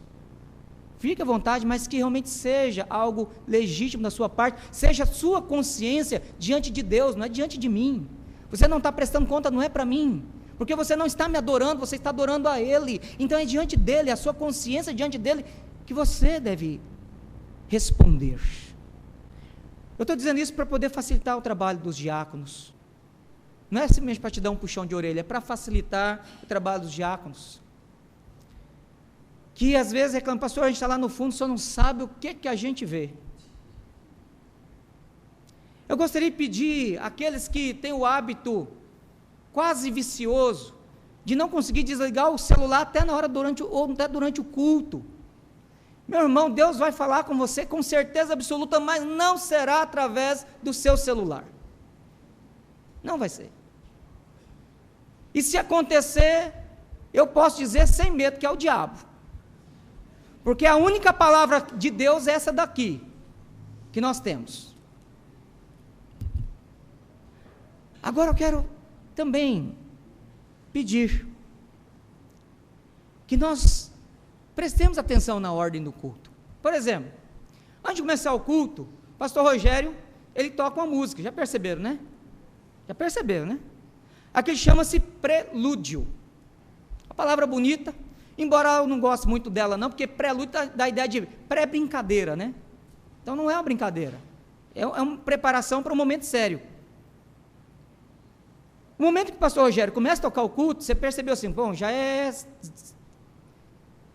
Fique à vontade, mas que realmente seja algo legítimo da sua parte, seja a sua consciência diante de Deus, não é diante de mim. Você não está prestando conta, não é para mim, porque você não está me adorando, você está adorando a Ele, então é diante dEle, a sua consciência diante dEle, que você deve responder. Eu estou dizendo isso para poder facilitar o trabalho dos diáconos, não é simplesmente para te dar um puxão de orelha, é para facilitar o trabalho dos diáconos, que às vezes reclama, pastor, a gente está lá no fundo, só não sabe o que a gente vê. Eu gostaria de pedir àqueles que têm o hábito quase vicioso de não conseguir desligar o celular até na hora durante o culto. Meu irmão, Deus vai falar com você com certeza absoluta, mas não será através do seu celular. Não vai ser. E se acontecer, eu posso dizer sem medo que é o diabo. Porque a única palavra de Deus é essa daqui, que nós temos. Agora eu quero também pedir que nós prestemos atenção na ordem do culto. Por exemplo, antes de começar o culto, o pastor Rogério, ele toca uma música, já perceberam, né? Aqui chama-se prelúdio. Uma palavra bonita, embora eu não goste muito dela não, porque prelúdio dá a ideia de pré-brincadeira, né? Então não é uma brincadeira, é uma preparação para um momento sério. No momento que o pastor Rogério começa a tocar o culto, você percebeu assim, bom, já é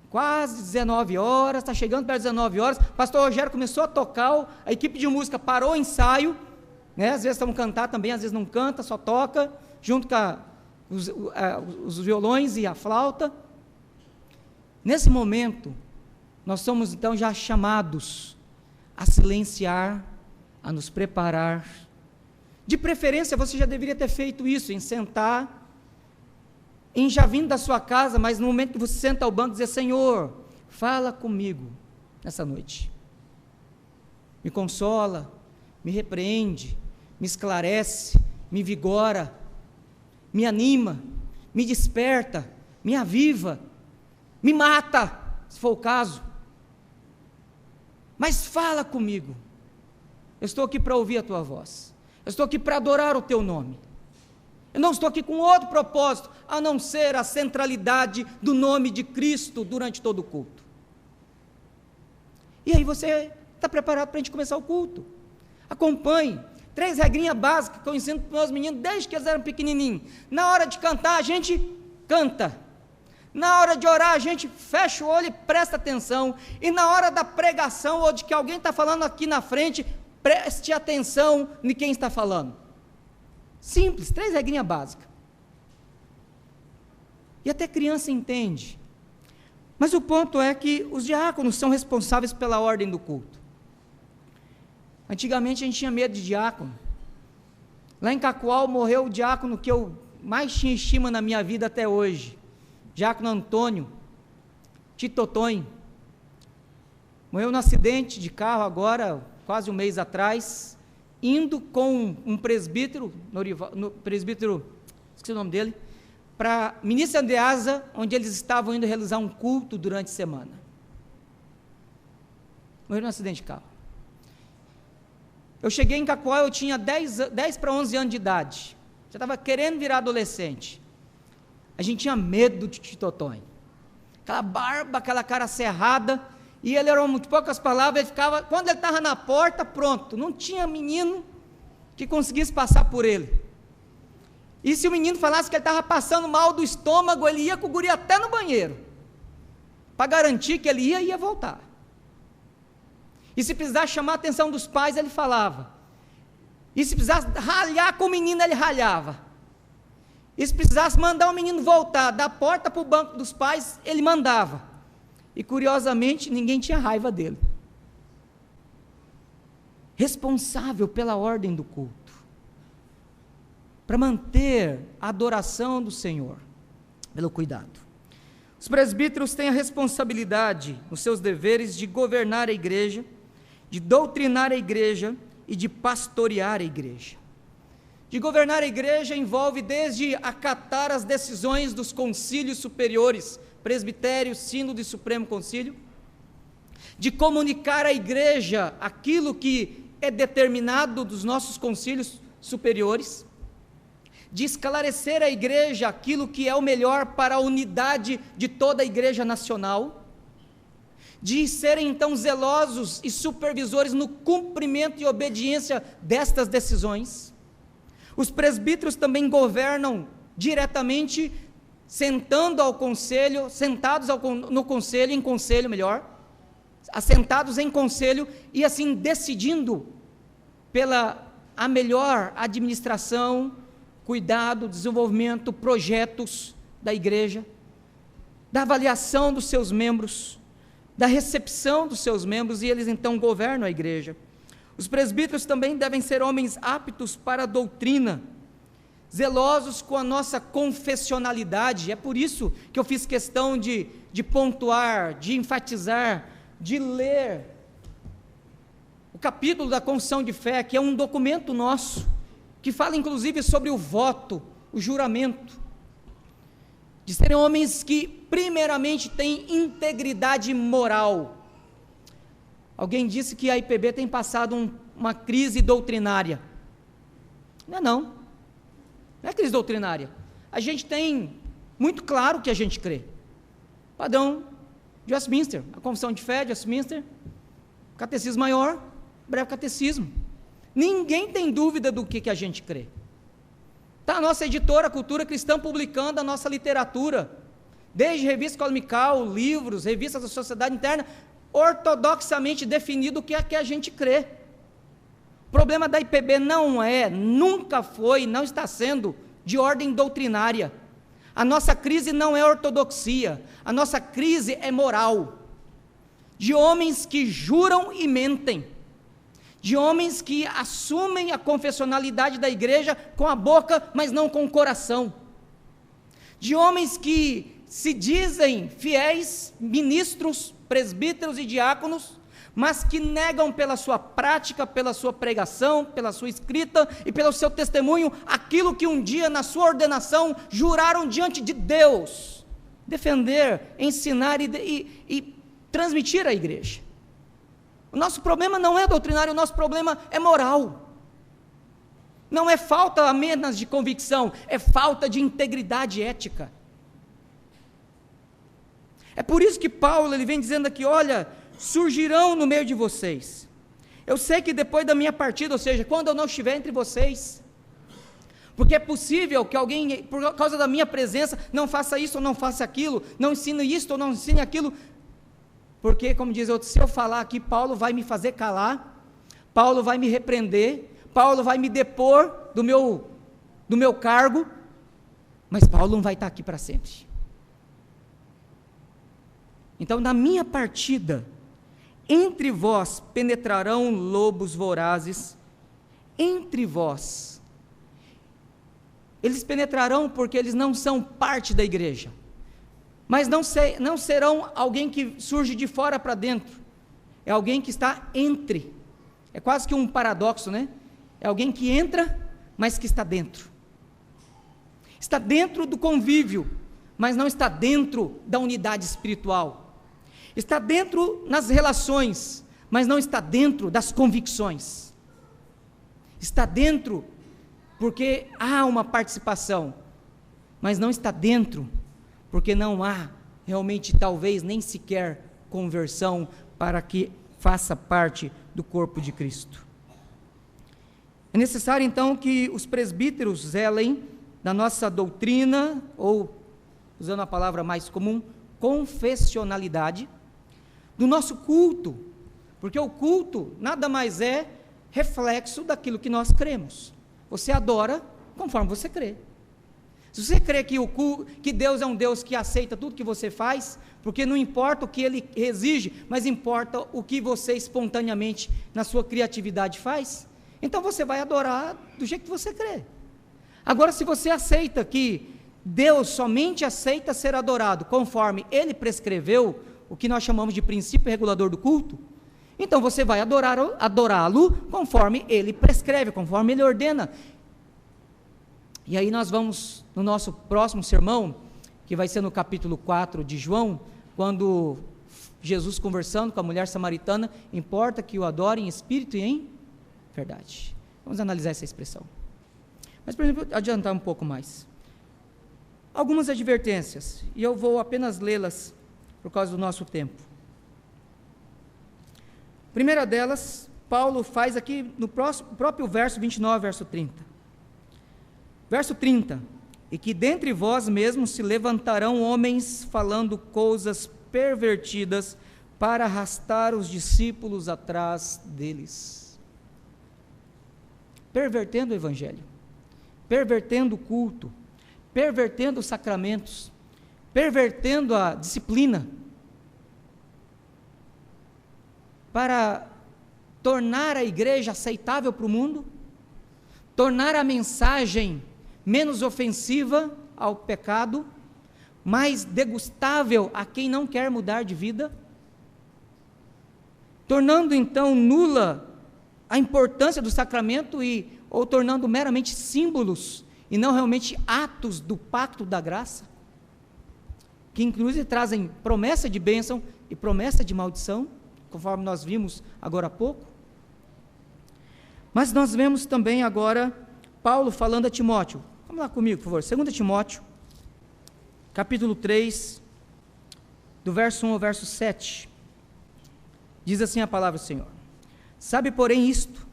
quase 19 horas, está chegando perto de 19 horas, o pastor Rogério começou a tocar, a equipe de música parou o ensaio, né? Às vezes estão cantar também, às vezes não canta, só toca, junto com os violões e a flauta. Nesse momento, nós somos então já chamados a silenciar, a nos preparar. De preferência, você já deveria ter feito isso, em sentar, em já vindo da sua casa, mas no momento que você senta ao banco, dizer, Senhor, fala comigo nessa noite. Me consola, me repreende, me esclarece, me vigora, me anima, me desperta, me aviva, me mata, se for o caso, mas fala comigo, eu estou aqui para ouvir a tua voz, eu estou aqui para adorar o teu nome, eu não estou aqui com outro propósito, a não ser a centralidade do nome de Cristo durante todo o culto. E aí você está preparado para a gente começar o culto? Acompanhe, 3 regrinhas básicas que eu ensino para os meus meninos desde que eles eram pequenininhos. Na hora de cantar, a gente canta, Na hora de orar, a gente fecha o olho e presta atenção. E na hora da pregação, ou de que alguém está falando aqui na frente, preste atenção em quem está falando. Simples, 3 regrinhas básicas. E até criança entende. Mas o ponto é que os diáconos são responsáveis pela ordem do culto. Antigamente a gente tinha medo de diácono. Lá em Cacoal morreu o diácono que eu mais tinha estima na minha vida até hoje. Diácono Antônio Titotonho. Morreu num acidente de carro agora, quase um mês atrás, indo com um presbítero, esqueci o nome dele, para Ministro Andreasa, onde eles estavam indo realizar um culto durante a semana. Morreu num acidente de carro. Eu cheguei em Cacoal, eu tinha 10 para 11 anos de idade, já estava querendo virar adolescente. A gente tinha medo de Titotonho, aquela barba, aquela cara cerrada, e ele era muito poucas palavras, ele ficava, quando ele estava na porta, pronto, não tinha menino que conseguisse passar por ele. E se o menino falasse que ele estava passando mal do estômago, ele ia com o guri até no banheiro, para garantir que ele ia voltar. E se precisasse chamar a atenção dos pais, ele falava. E se precisasse ralhar com o menino, ele ralhava. E se precisasse mandar o menino voltar da porta para o banco dos pais, ele mandava. E curiosamente, ninguém tinha raiva dele. Responsável pela ordem do culto, para manter a adoração do Senhor, pelo cuidado. Os presbíteros têm a responsabilidade, nos seus deveres, de governar a igreja, de doutrinar a igreja e de pastorear a igreja. De governar a igreja envolve desde acatar as decisões dos concílios superiores, presbitério, sínodo e supremo concílio, de comunicar à igreja aquilo que é determinado dos nossos concílios superiores, de esclarecer à igreja aquilo que é o melhor para a unidade de toda a igreja nacional, de serem então zelosos e supervisores no cumprimento e obediência destas decisões. Os presbíteros também governam diretamente, sentados no conselho, em conselho melhor, assentados em conselho e assim decidindo pela a melhor administração, cuidado, desenvolvimento, projetos da igreja, da avaliação dos seus membros, da recepção dos seus membros, e eles então governam a igreja. Os presbíteros também devem ser homens aptos para a doutrina, zelosos com a nossa confessionalidade. É por isso que eu fiz questão de pontuar, de enfatizar, de ler o capítulo da confissão de fé, que é um documento nosso, que fala inclusive sobre o voto, o juramento, de serem homens que primeiramente têm integridade moral. Alguém disse que a IPB tem passado uma crise doutrinária. Não é crise doutrinária. A gente tem muito claro o que a gente crê. Padrão de Westminster, a confissão de fé de Westminster, catecismo maior, breve catecismo. Ninguém tem dúvida do que a gente crê. Está a nossa editora Cultura Cristã publicando a nossa literatura, desde revista Colmical, livros, revistas da sociedade interna, ortodoxamente definido o que é que a gente crê. O problema da IPB não é, nunca foi, não está sendo de ordem doutrinária. A nossa crise não é ortodoxia, a nossa crise é moral, de homens que juram e mentem, de homens que assumem a confessionalidade da igreja com a boca, mas não com o coração, de homens que se dizem fiéis, ministros, presbíteros e diáconos, mas que negam pela sua prática, pela sua pregação, pela sua escrita e pelo seu testemunho, aquilo que um dia na sua ordenação juraram diante de Deus, defender, ensinar e transmitir à igreja. O nosso problema não é doutrinário, o nosso problema é moral. Não é falta apenas de convicção, é falta de integridade ética. É por isso que Paulo ele vem dizendo aqui, olha, surgirão no meio de vocês. Eu sei que depois da minha partida, ou seja, quando eu não estiver entre vocês, porque é possível que alguém, por causa da minha presença, não faça isso ou não faça aquilo, não ensine isso ou não ensine aquilo, porque, como diz outro, se eu falar aqui, Paulo vai me fazer calar, Paulo vai me repreender, Paulo vai me depor do meu cargo, mas Paulo não vai estar aqui para sempre. Então, na minha partida, entre vós penetrarão lobos vorazes, entre vós. Eles penetrarão porque eles não são parte da igreja, mas não serão alguém que surge de fora para dentro, é alguém que está entre. É quase que um paradoxo, né? É alguém que entra, mas que está dentro. Está dentro do convívio, mas não está dentro da unidade espiritual. Está dentro nas relações, mas não está dentro das convicções. Está dentro porque há uma participação, mas não está dentro porque não há realmente, talvez, nem sequer conversão para que faça parte do corpo de Cristo. É necessário, então, que os presbíteros zelem da nossa doutrina, ou, usando a palavra mais comum, confessionalidade, do nosso culto, porque o culto nada mais é reflexo daquilo que nós cremos. Você adora conforme você crê. Se você crê que Deus é um Deus que aceita tudo que você faz, porque não importa o que Ele exige, mas importa o que você espontaneamente, na sua criatividade, faz, então você vai adorar do jeito que você crê. Agora, se você aceita que Deus somente aceita ser adorado conforme Ele prescreveu, o que nós chamamos de princípio regulador do culto, então você vai adorá-lo conforme Ele prescreve, conforme Ele ordena. E aí nós vamos, no nosso próximo sermão, que vai ser no capítulo 4 de João, quando Jesus conversando com a mulher samaritana, importa que o adore em espírito e em verdade. Vamos analisar essa expressão. Mas, por exemplo, adiantar um pouco mais. Algumas advertências, e eu vou apenas lê-las por causa do nosso tempo. A primeira delas, Paulo faz aqui no próprio verso 29, verso 30. Verso 30, e que dentre vós mesmos se levantarão homens falando coisas pervertidas para arrastar os discípulos atrás deles. Pervertendo o evangelho, pervertendo o culto, pervertendo os sacramentos, pervertendo a disciplina, para tornar a igreja aceitável para o mundo, tornar a mensagem menos ofensiva ao pecado, mais degustável a quem não quer mudar de vida, tornando então nula a importância do sacramento ou tornando meramente símbolos e não realmente atos do pacto da graça, que inclusive trazem promessa de bênção e promessa de maldição, conforme nós vimos agora há pouco. Mas nós vemos também agora Paulo falando a Timóteo. Vamos lá comigo, por favor. 2 Timóteo, capítulo 3, do verso 1 ao verso 7. Diz assim a palavra do Senhor: sabe, porém, isto,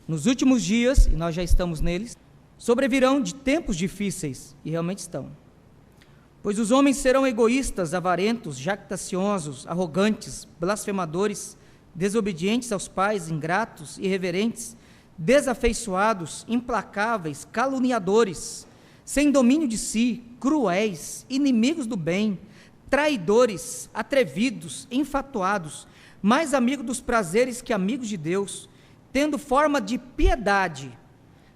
nos últimos dias, e nós já estamos neles, sobrevirão de tempos difíceis, e realmente estão. Pois os homens serão egoístas, avarentos, jactanciosos, arrogantes, blasfemadores, desobedientes aos pais, ingratos, irreverentes, desafeiçoados, implacáveis, caluniadores, sem domínio de si, cruéis, inimigos do bem, traidores, atrevidos, enfatuados, mais amigos dos prazeres que amigos de Deus, tendo forma de piedade,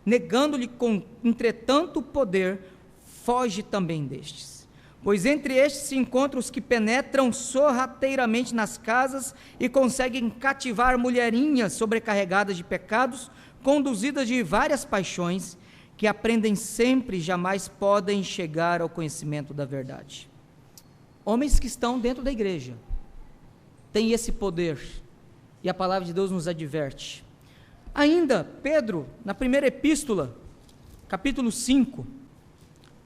negando-lhe entretanto o poder, foge também destes. Pois entre estes se encontram os que penetram sorrateiramente nas casas e conseguem cativar mulherinhas sobrecarregadas de pecados, conduzidas de várias paixões, que aprendem sempre e jamais podem chegar ao conhecimento da verdade. Homens que estão dentro da igreja têm esse poder, e a palavra de Deus nos adverte. Ainda, Pedro, na primeira epístola, capítulo 5,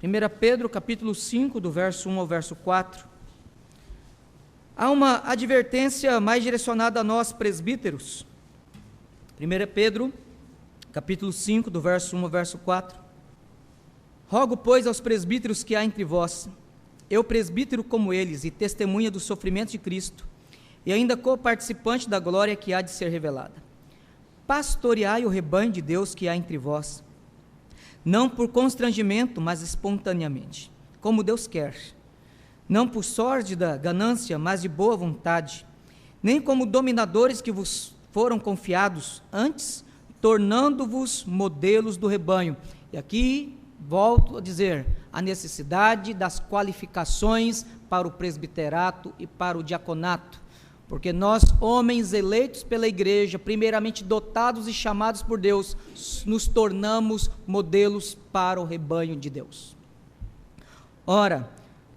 1 Pedro, capítulo 5, do verso 1 ao verso 4, há uma advertência mais direcionada a nós, presbíteros. 1 Pedro, capítulo 5, do verso 1 ao verso 4. Rogo, pois, aos presbíteros que há entre vós, eu presbítero como eles, e testemunha dos sofrimentos de Cristo, e ainda coparticipante da glória que há de ser revelada. Pastoreai o rebanho de Deus que há entre vós, não por constrangimento, mas espontaneamente, como Deus quer, não por sórdida ganância, mas de boa vontade, nem como dominadores que vos foram confiados, antes tornando-vos modelos do rebanho. E aqui volto a dizer, a necessidade das qualificações para o presbiterato e para o diaconato, porque nós, homens eleitos pela igreja, primeiramente dotados e chamados por Deus, nos tornamos modelos para o rebanho de Deus. Ora,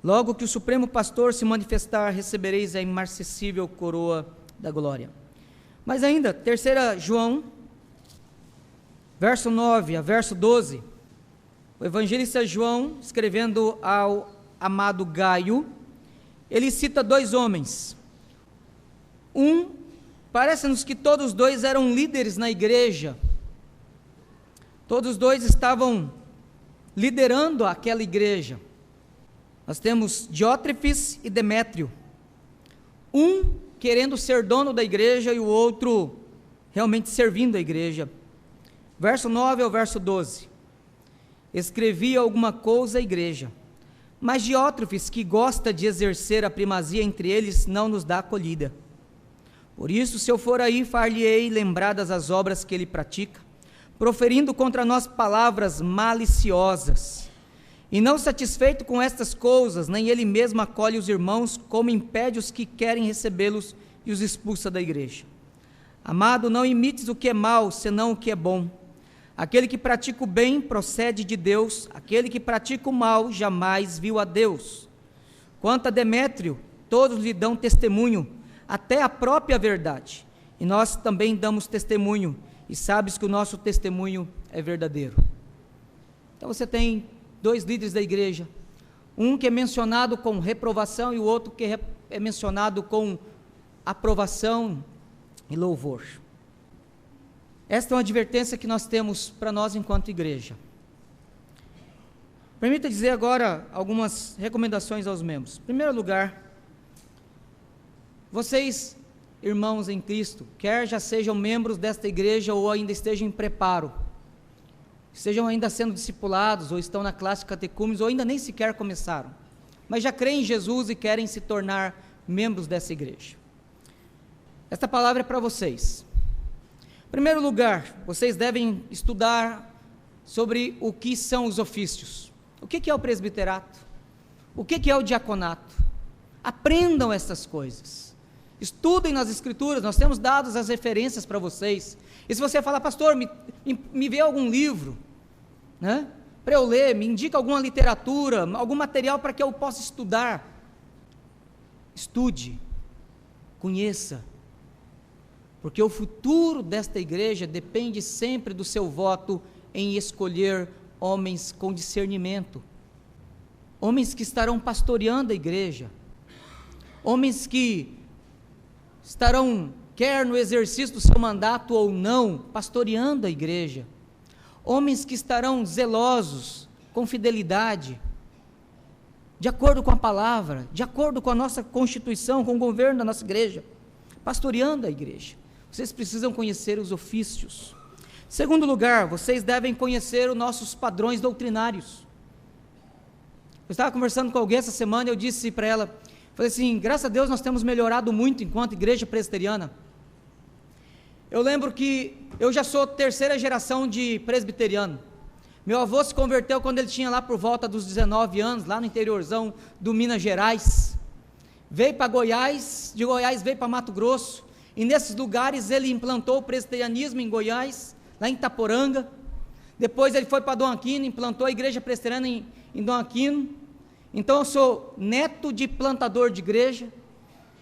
logo que o Supremo Pastor se manifestar, recebereis a imarcessível coroa da glória. Mas ainda, 3 João, verso 9 a verso 12, o evangelista João, escrevendo ao amado Gaio, ele cita 2 homens. Parece-nos que todos 2 eram líderes na igreja, todos 2 estavam liderando aquela igreja. Nós temos Diótrefes e Demétrio, querendo ser dono da igreja e o outro realmente servindo a igreja. Verso 9 ao verso 12, escrevia alguma coisa à igreja, mas Diótrefes, que gosta de exercer a primazia entre eles, não nos dá acolhida. Por isso, se eu for aí, far-lhe-ei lembradas as obras que ele pratica, proferindo contra nós palavras maliciosas. E não satisfeito com estas coisas, nem ele mesmo acolhe os irmãos, como impede os que querem recebê-los e os expulsa da igreja. Amado, não imites o que é mal, senão o que é bom. Aquele que pratica o bem procede de Deus, aquele que pratica o mal jamais viu a Deus. Quanto a Demétrio, todos lhe dão testemunho, até a própria verdade, e nós também damos testemunho, e sabes que o nosso testemunho é verdadeiro. Então você tem 2 líderes da igreja, um que é mencionado com reprovação e o outro que é mencionado com aprovação e louvor. Esta é uma advertência que nós temos para nós enquanto igreja. Permita dizer agora algumas recomendações aos membros. Em primeiro lugar, vocês, irmãos em Cristo, quer já sejam membros desta igreja ou ainda estejam em preparo, estejam ainda sendo discipulados ou estão na classe catecúmenes ou ainda nem sequer começaram, mas já creem em Jesus e querem se tornar membros dessa igreja. Esta palavra é para vocês. Em primeiro lugar, vocês devem estudar sobre o que são os ofícios. O que é o presbiterato? O que é o diaconato? Aprendam essas coisas. Estudem nas escrituras, nós temos dado as referências para vocês. E se você falar, pastor, me vê algum livro, né, para eu ler, me indica alguma literatura, algum material para que eu possa estudar. Estude, conheça, porque o futuro desta igreja depende sempre do seu voto em escolher homens com discernimento, homens que estarão pastoreando a igreja, homens que estarão, quer no exercício do seu mandato ou não, pastoreando a igreja, homens que estarão zelosos, com fidelidade, de acordo com a palavra, de acordo com a nossa constituição, com o governo da nossa igreja, pastoreando a igreja. Vocês precisam conhecer os ofícios. Segundo lugar, vocês devem conhecer os nossos padrões doutrinários. Eu estava conversando com alguém essa semana e eu disse para ela, falei assim, graças a Deus nós temos melhorado muito enquanto igreja presbiteriana. Eu lembro que eu já sou 3ª geração de presbiteriano. Meu avô se converteu quando ele tinha lá por volta dos 19 anos, lá no interiorzão do Minas Gerais. Veio para Goiás, de Goiás veio para Mato Grosso, e nesses lugares ele implantou o presbiterianismo em Goiás, lá em Itaporanga. Depois ele foi para Dom Aquino, implantou a igreja presbiteriana em Dom Aquino. Então eu sou neto de plantador de igreja,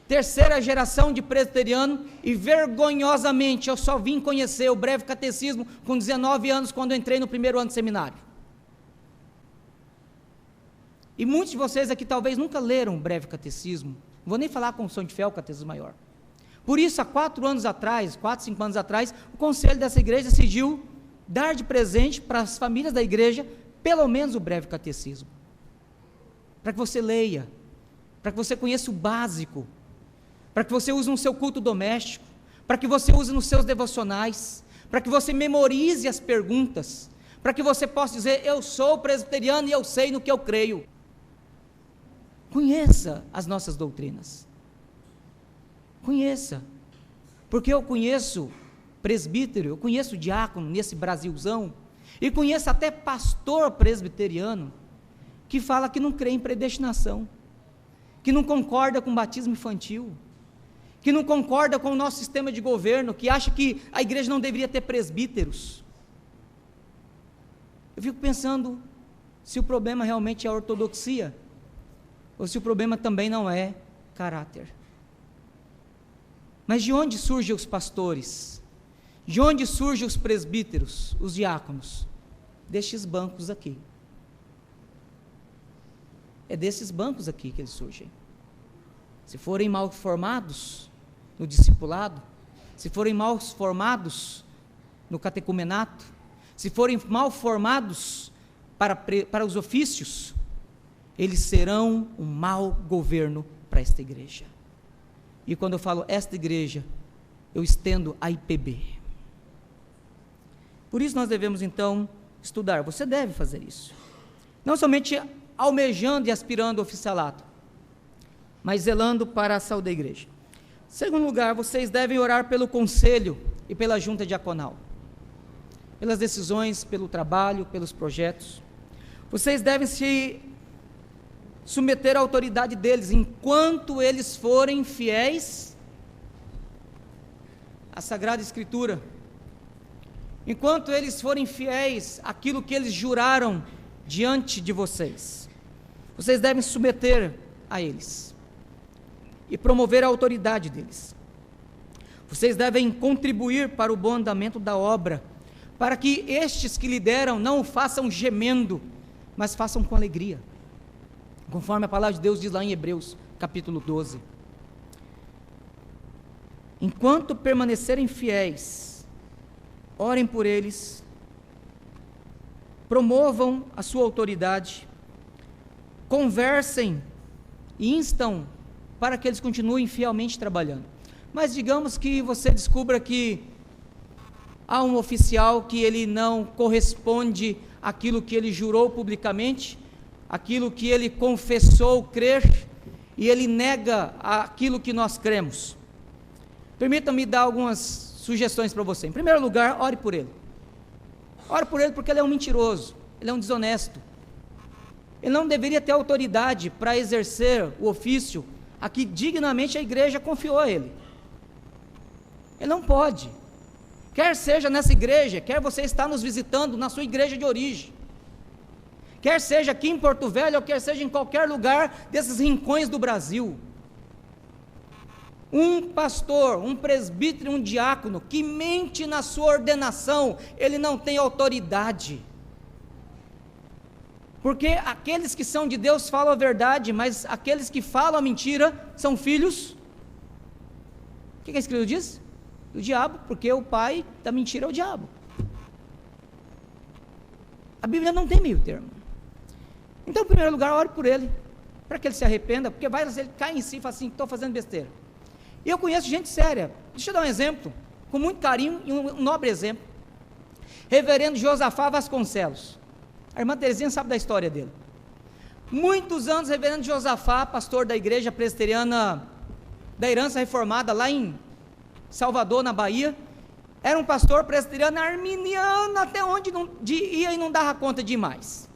3ª geração de presbiteriano, e vergonhosamente eu só vim conhecer o breve catecismo com 19 anos, quando eu entrei no 1º ano de seminário. E muitos de vocês aqui talvez nunca leram o breve catecismo, não vou nem falar com São de Fé, o catecismo maior. Por isso, há 4 anos atrás, 4, 5 anos atrás, o conselho dessa igreja decidiu dar de presente para as famílias da igreja pelo menos o breve catecismo, para que você leia, para que você conheça o básico, para que você use no seu culto doméstico, para que você use nos seus devocionais, para que você memorize as perguntas, para que você possa dizer: eu sou presbiteriano e eu sei no que eu creio. Conheça as nossas doutrinas, conheça, porque eu conheço presbítero, eu conheço diácono nesse Brasilzão, e conheço até pastor presbiteriano, que fala que não crê em predestinação, que não concorda com o batismo infantil, que não concorda com o nosso sistema de governo, que acha que a igreja não deveria ter presbíteros. Eu fico pensando se o problema realmente é a ortodoxia, ou se o problema também não é caráter. Mas de onde surgem os pastores? De onde surgem os presbíteros, os diáconos? Destes bancos aqui. É desses bancos aqui que eles surgem. Se forem mal formados no discipulado, se forem mal formados no catecumenato, se forem mal formados para os ofícios, eles serão um mau governo para esta igreja. E quando eu falo esta igreja, eu estendo a IPB. Por isso nós devemos então estudar, você deve fazer isso. Não somente almejando e aspirando ao oficialato, mas zelando para a saúde da igreja. Segundo lugar, vocês devem orar pelo conselho e pela junta diaconal, pelas decisões, pelo trabalho, pelos projetos. Vocês devem se submeter à autoridade deles, enquanto eles forem fiéis à Sagrada Escritura, enquanto eles forem fiéis àquilo que eles juraram diante de vocês. Vocês devem se submeter a eles e promover a autoridade deles. Vocês devem contribuir para o bom andamento da obra, para que estes que lideram não o façam gemendo, mas façam com alegria, conforme a palavra de Deus diz lá em Hebreus, capítulo 12. Enquanto permanecerem fiéis, orem por eles, promovam a sua autoridade, conversem e instam para que eles continuem fielmente trabalhando. Mas digamos que você descubra que há um oficial que ele não corresponde àquilo que ele jurou publicamente, aquilo que ele confessou crer, e ele nega aquilo que nós cremos. Permita-me dar algumas sugestões para você. Em primeiro lugar, ore por ele. Ore por ele porque ele é um mentiroso, ele é um desonesto. Ele não deveria ter autoridade para exercer o ofício a que dignamente a igreja confiou a ele. Ele não pode. Quer seja nessa igreja, quer você está nos visitando na sua igreja de origem, quer seja aqui em Porto Velho, ou quer seja em qualquer lugar desses rincões do Brasil, um pastor, um presbítero, um diácono que mente na sua ordenação, ele não tem autoridade, porque aqueles que são de Deus falam a verdade, mas aqueles que falam a mentira são filhos, o que a Escritura diz? Do diabo, porque o pai da mentira é o diabo. A Bíblia não tem meio termo. Então, em primeiro lugar, ore por ele, para que ele se arrependa, porque vai ele cai em si e fala assim: estou fazendo besteira. E eu conheço gente séria. Deixa eu dar um exemplo, com muito carinho, e um nobre exemplo. Reverendo Josafá Vasconcelos. A irmã Terezinha sabe da história dele. Muitos anos, reverendo Josafá, pastor da igreja presbiteriana da Herança Reformada, lá em Salvador, na Bahia, era um pastor presbiteriano arminiano, até onde ia e não dava conta de ir mais.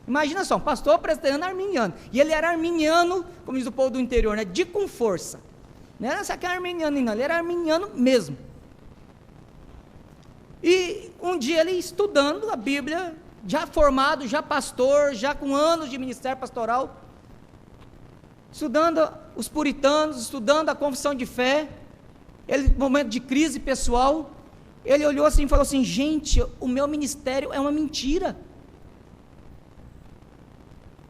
Imagina só, um pastor presbiteriano arminiano, e ele era arminiano, como diz o povo do interior, né, de com força, não era só que era arminiano, não, ele era arminiano mesmo. E um dia ele estudando a Bíblia, já formado, já pastor, já com anos de ministério pastoral, estudando os puritanos, estudando a confissão de fé, ele, momento de crise pessoal, ele olhou assim e falou assim: gente, o meu ministério é uma mentira.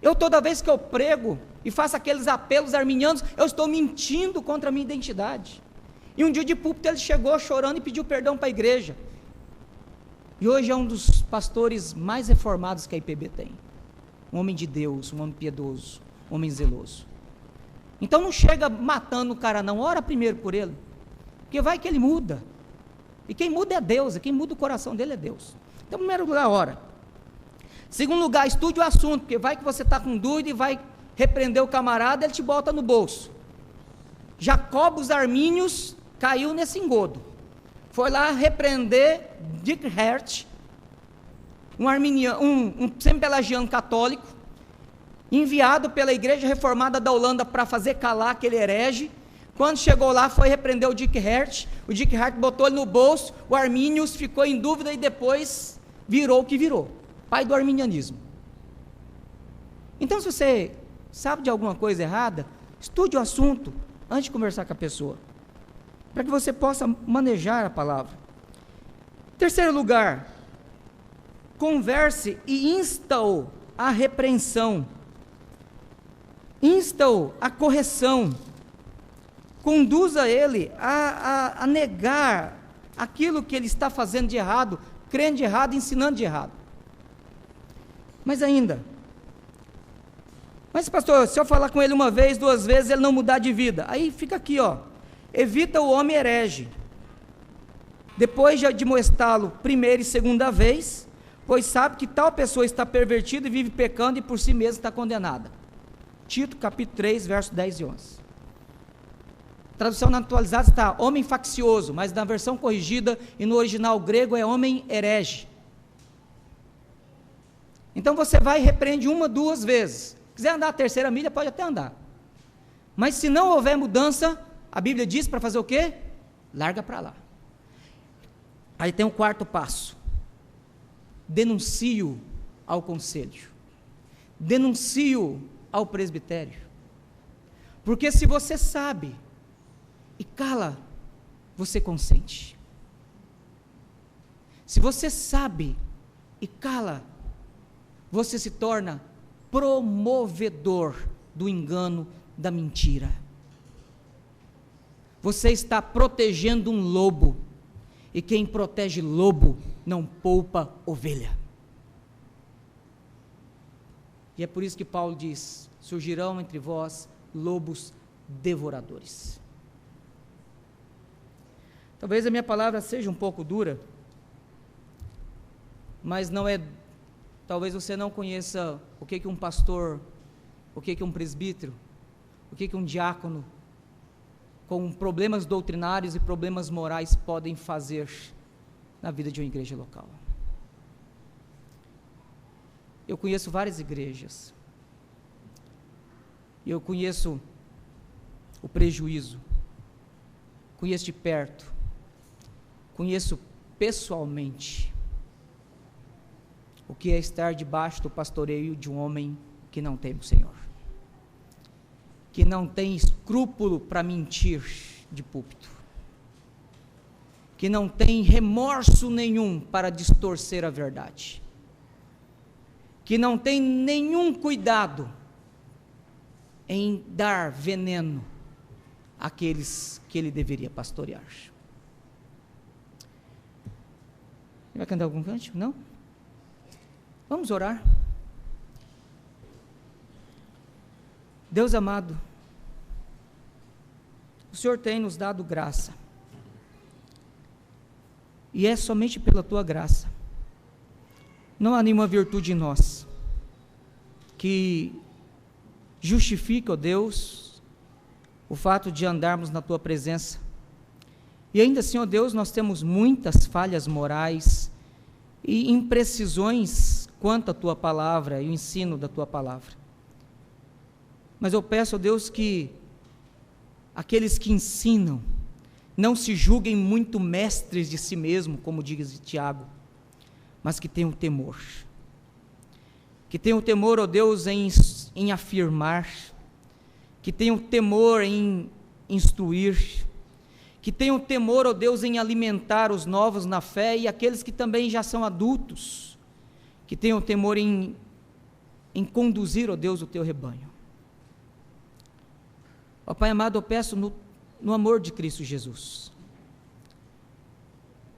Eu, toda vez que eu prego e faço aqueles apelos arminianos, eu estou mentindo contra a minha identidade. E um dia de púlpito ele chegou chorando e pediu perdão para a igreja. E hoje é um dos pastores mais reformados que a IPB tem. Um homem de Deus, um homem piedoso, um homem zeloso. Então não chega matando o cara não, ora primeiro por ele, porque vai que ele muda. E quem muda é Deus, e quem muda o coração dele é Deus. Então, em primeiro lugar, ora. Segundo lugar, estude o assunto, porque vai que você está com dúvida e vai repreender o camarada, ele te bota no bolso. Jacobo os Armínios caiu nesse engodo. Foi lá repreender Dick Hert, um semi-pelagiano católico, enviado pela Igreja Reformada da Holanda para fazer calar aquele herege. Quando chegou lá, foi repreender o Dick Hert. O Dick Hert botou ele no bolso, o Arminius ficou em dúvida e depois virou o que virou, pai do arminianismo. Então, se você sabe de alguma coisa errada, estude o assunto antes de conversar com a pessoa, para que você possa manejar a palavra. Terceiro lugar, converse e insta-o à repreensão, insta-o à correção, conduza ele a negar aquilo que ele está fazendo de errado, crendo de errado, ensinando de errado. Mas pastor, se eu falar com ele uma vez, 2 vezes, ele não mudar de vida, aí fica aqui, evita o homem herege, depois de admoestá-lo primeira e segunda vez, pois sabe que tal pessoa está pervertida e vive pecando e por si mesma está condenada. Tito capítulo 3, versos 10 e 11. Tradução na atualizada está homem faccioso, mas na versão corrigida e no original grego é homem herege. Então você vai e repreende 1, 2 vezes. Quiser andar a terceira milha, pode até andar. Mas se não houver mudança, a Bíblia diz para fazer o quê? Larga para lá. Aí tem o 4º passo. Denuncie-o ao conselho. Denuncie-o ao presbitério. Porque se você sabe e cala, você consente. Se você sabe e cala, você se torna promovedor do engano, da mentira. Você está protegendo um lobo, e quem protege lobo não poupa ovelha. E é por isso que Paulo diz: surgirão entre vós lobos devoradores. Talvez a minha palavra seja um pouco dura, mas não é. Talvez você não conheça o que um pastor, o que um presbítero, o que um diácono, com problemas doutrinários e problemas morais, podem fazer na vida de uma igreja local. Eu conheço várias igrejas, e eu conheço o prejuízo, conheço de perto, conheço pessoalmente o que é estar debaixo do pastoreio de um homem que não teme o Senhor, que não tem escrúpulo para mentir de púlpito, que não tem remorso nenhum para distorcer a verdade, que não tem nenhum cuidado em dar veneno àqueles que ele deveria pastorear. Vai cantar algum cântico? Não? Vamos orar. Deus amado, o Senhor tem nos dado graça, e é somente pela Tua graça, não há nenhuma virtude em nós que justifique, ó Deus, o fato de andarmos na Tua presença, e ainda assim, ó Deus, nós temos muitas falhas morais e imprecisões quanto à Tua palavra e o ensino da Tua palavra. Mas eu peço, ó Deus, que aqueles que ensinam não se julguem muito mestres de si mesmo, como diz Tiago, mas que tenham temor. Que tenham temor, ó Deus, em afirmar, que tenham temor em instruir, que tenham temor, ó Deus, em alimentar os novos na fé e aqueles que também já são adultos, que tenham temor em conduzir, ó Deus, o Teu rebanho. Ó Pai amado, eu peço no amor de Cristo Jesus,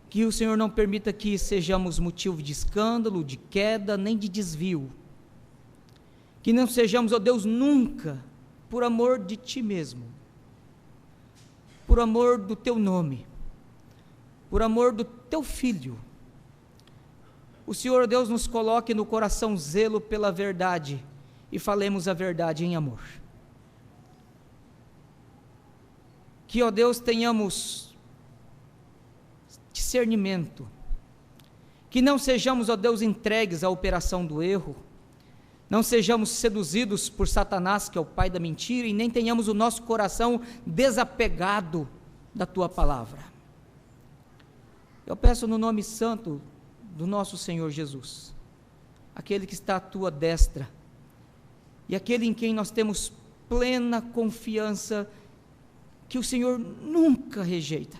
Que o Senhor não permita que sejamos motivo de escândalo, de queda, nem de desvio. Que não sejamos, ó Deus, nunca, por amor de Ti mesmo, por amor do Teu nome, por amor do Teu Filho, o Senhor, Deus, nos coloque no coração zelo pela verdade e falemos a verdade em amor. Que, ó Deus, tenhamos discernimento, que não sejamos, ó Deus, entregues à operação do erro, não sejamos seduzidos por Satanás, que é o pai da mentira, e nem tenhamos o nosso coração desapegado da Tua palavra. Eu peço no nome santo do nosso Senhor Jesus, aquele que está à Tua destra, e aquele em quem nós temos plena confiança, que o Senhor nunca rejeita,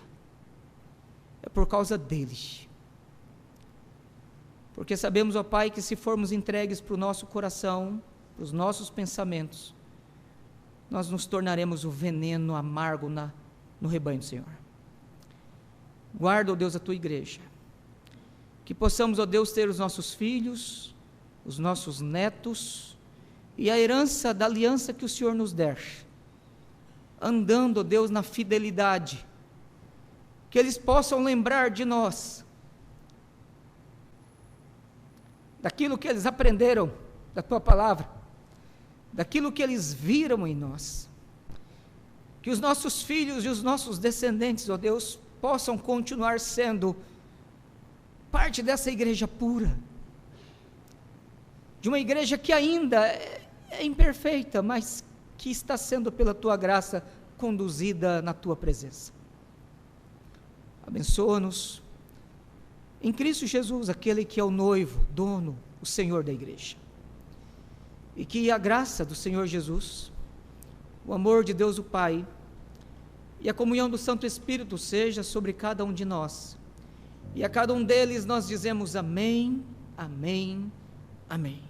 é por causa dele, porque sabemos, ó Pai, que se formos entregues para o nosso coração, para os nossos pensamentos, nós nos tornaremos o veneno amargo no rebanho do Senhor. Guarda, ó Deus, a Tua igreja, que possamos, ó Deus, ter os nossos filhos, os nossos netos, e a herança da aliança que o Senhor nos der, andando, ó Deus, na fidelidade, que eles possam lembrar de nós, daquilo que eles aprenderam da Tua palavra, daquilo que eles viram em nós, que os nossos filhos e os nossos descendentes, ó Deus, possam continuar sendo parte dessa igreja pura, de uma igreja que ainda é imperfeita, mas que está sendo pela Tua graça conduzida na Tua presença. Abençoa-nos em Cristo Jesus, aquele que é o noivo, dono, o Senhor da igreja, e que a graça do Senhor Jesus, o amor de Deus o Pai e a comunhão do Santo Espírito seja sobre cada um de nós, e a cada um deles nós dizemos amém, amém, amém.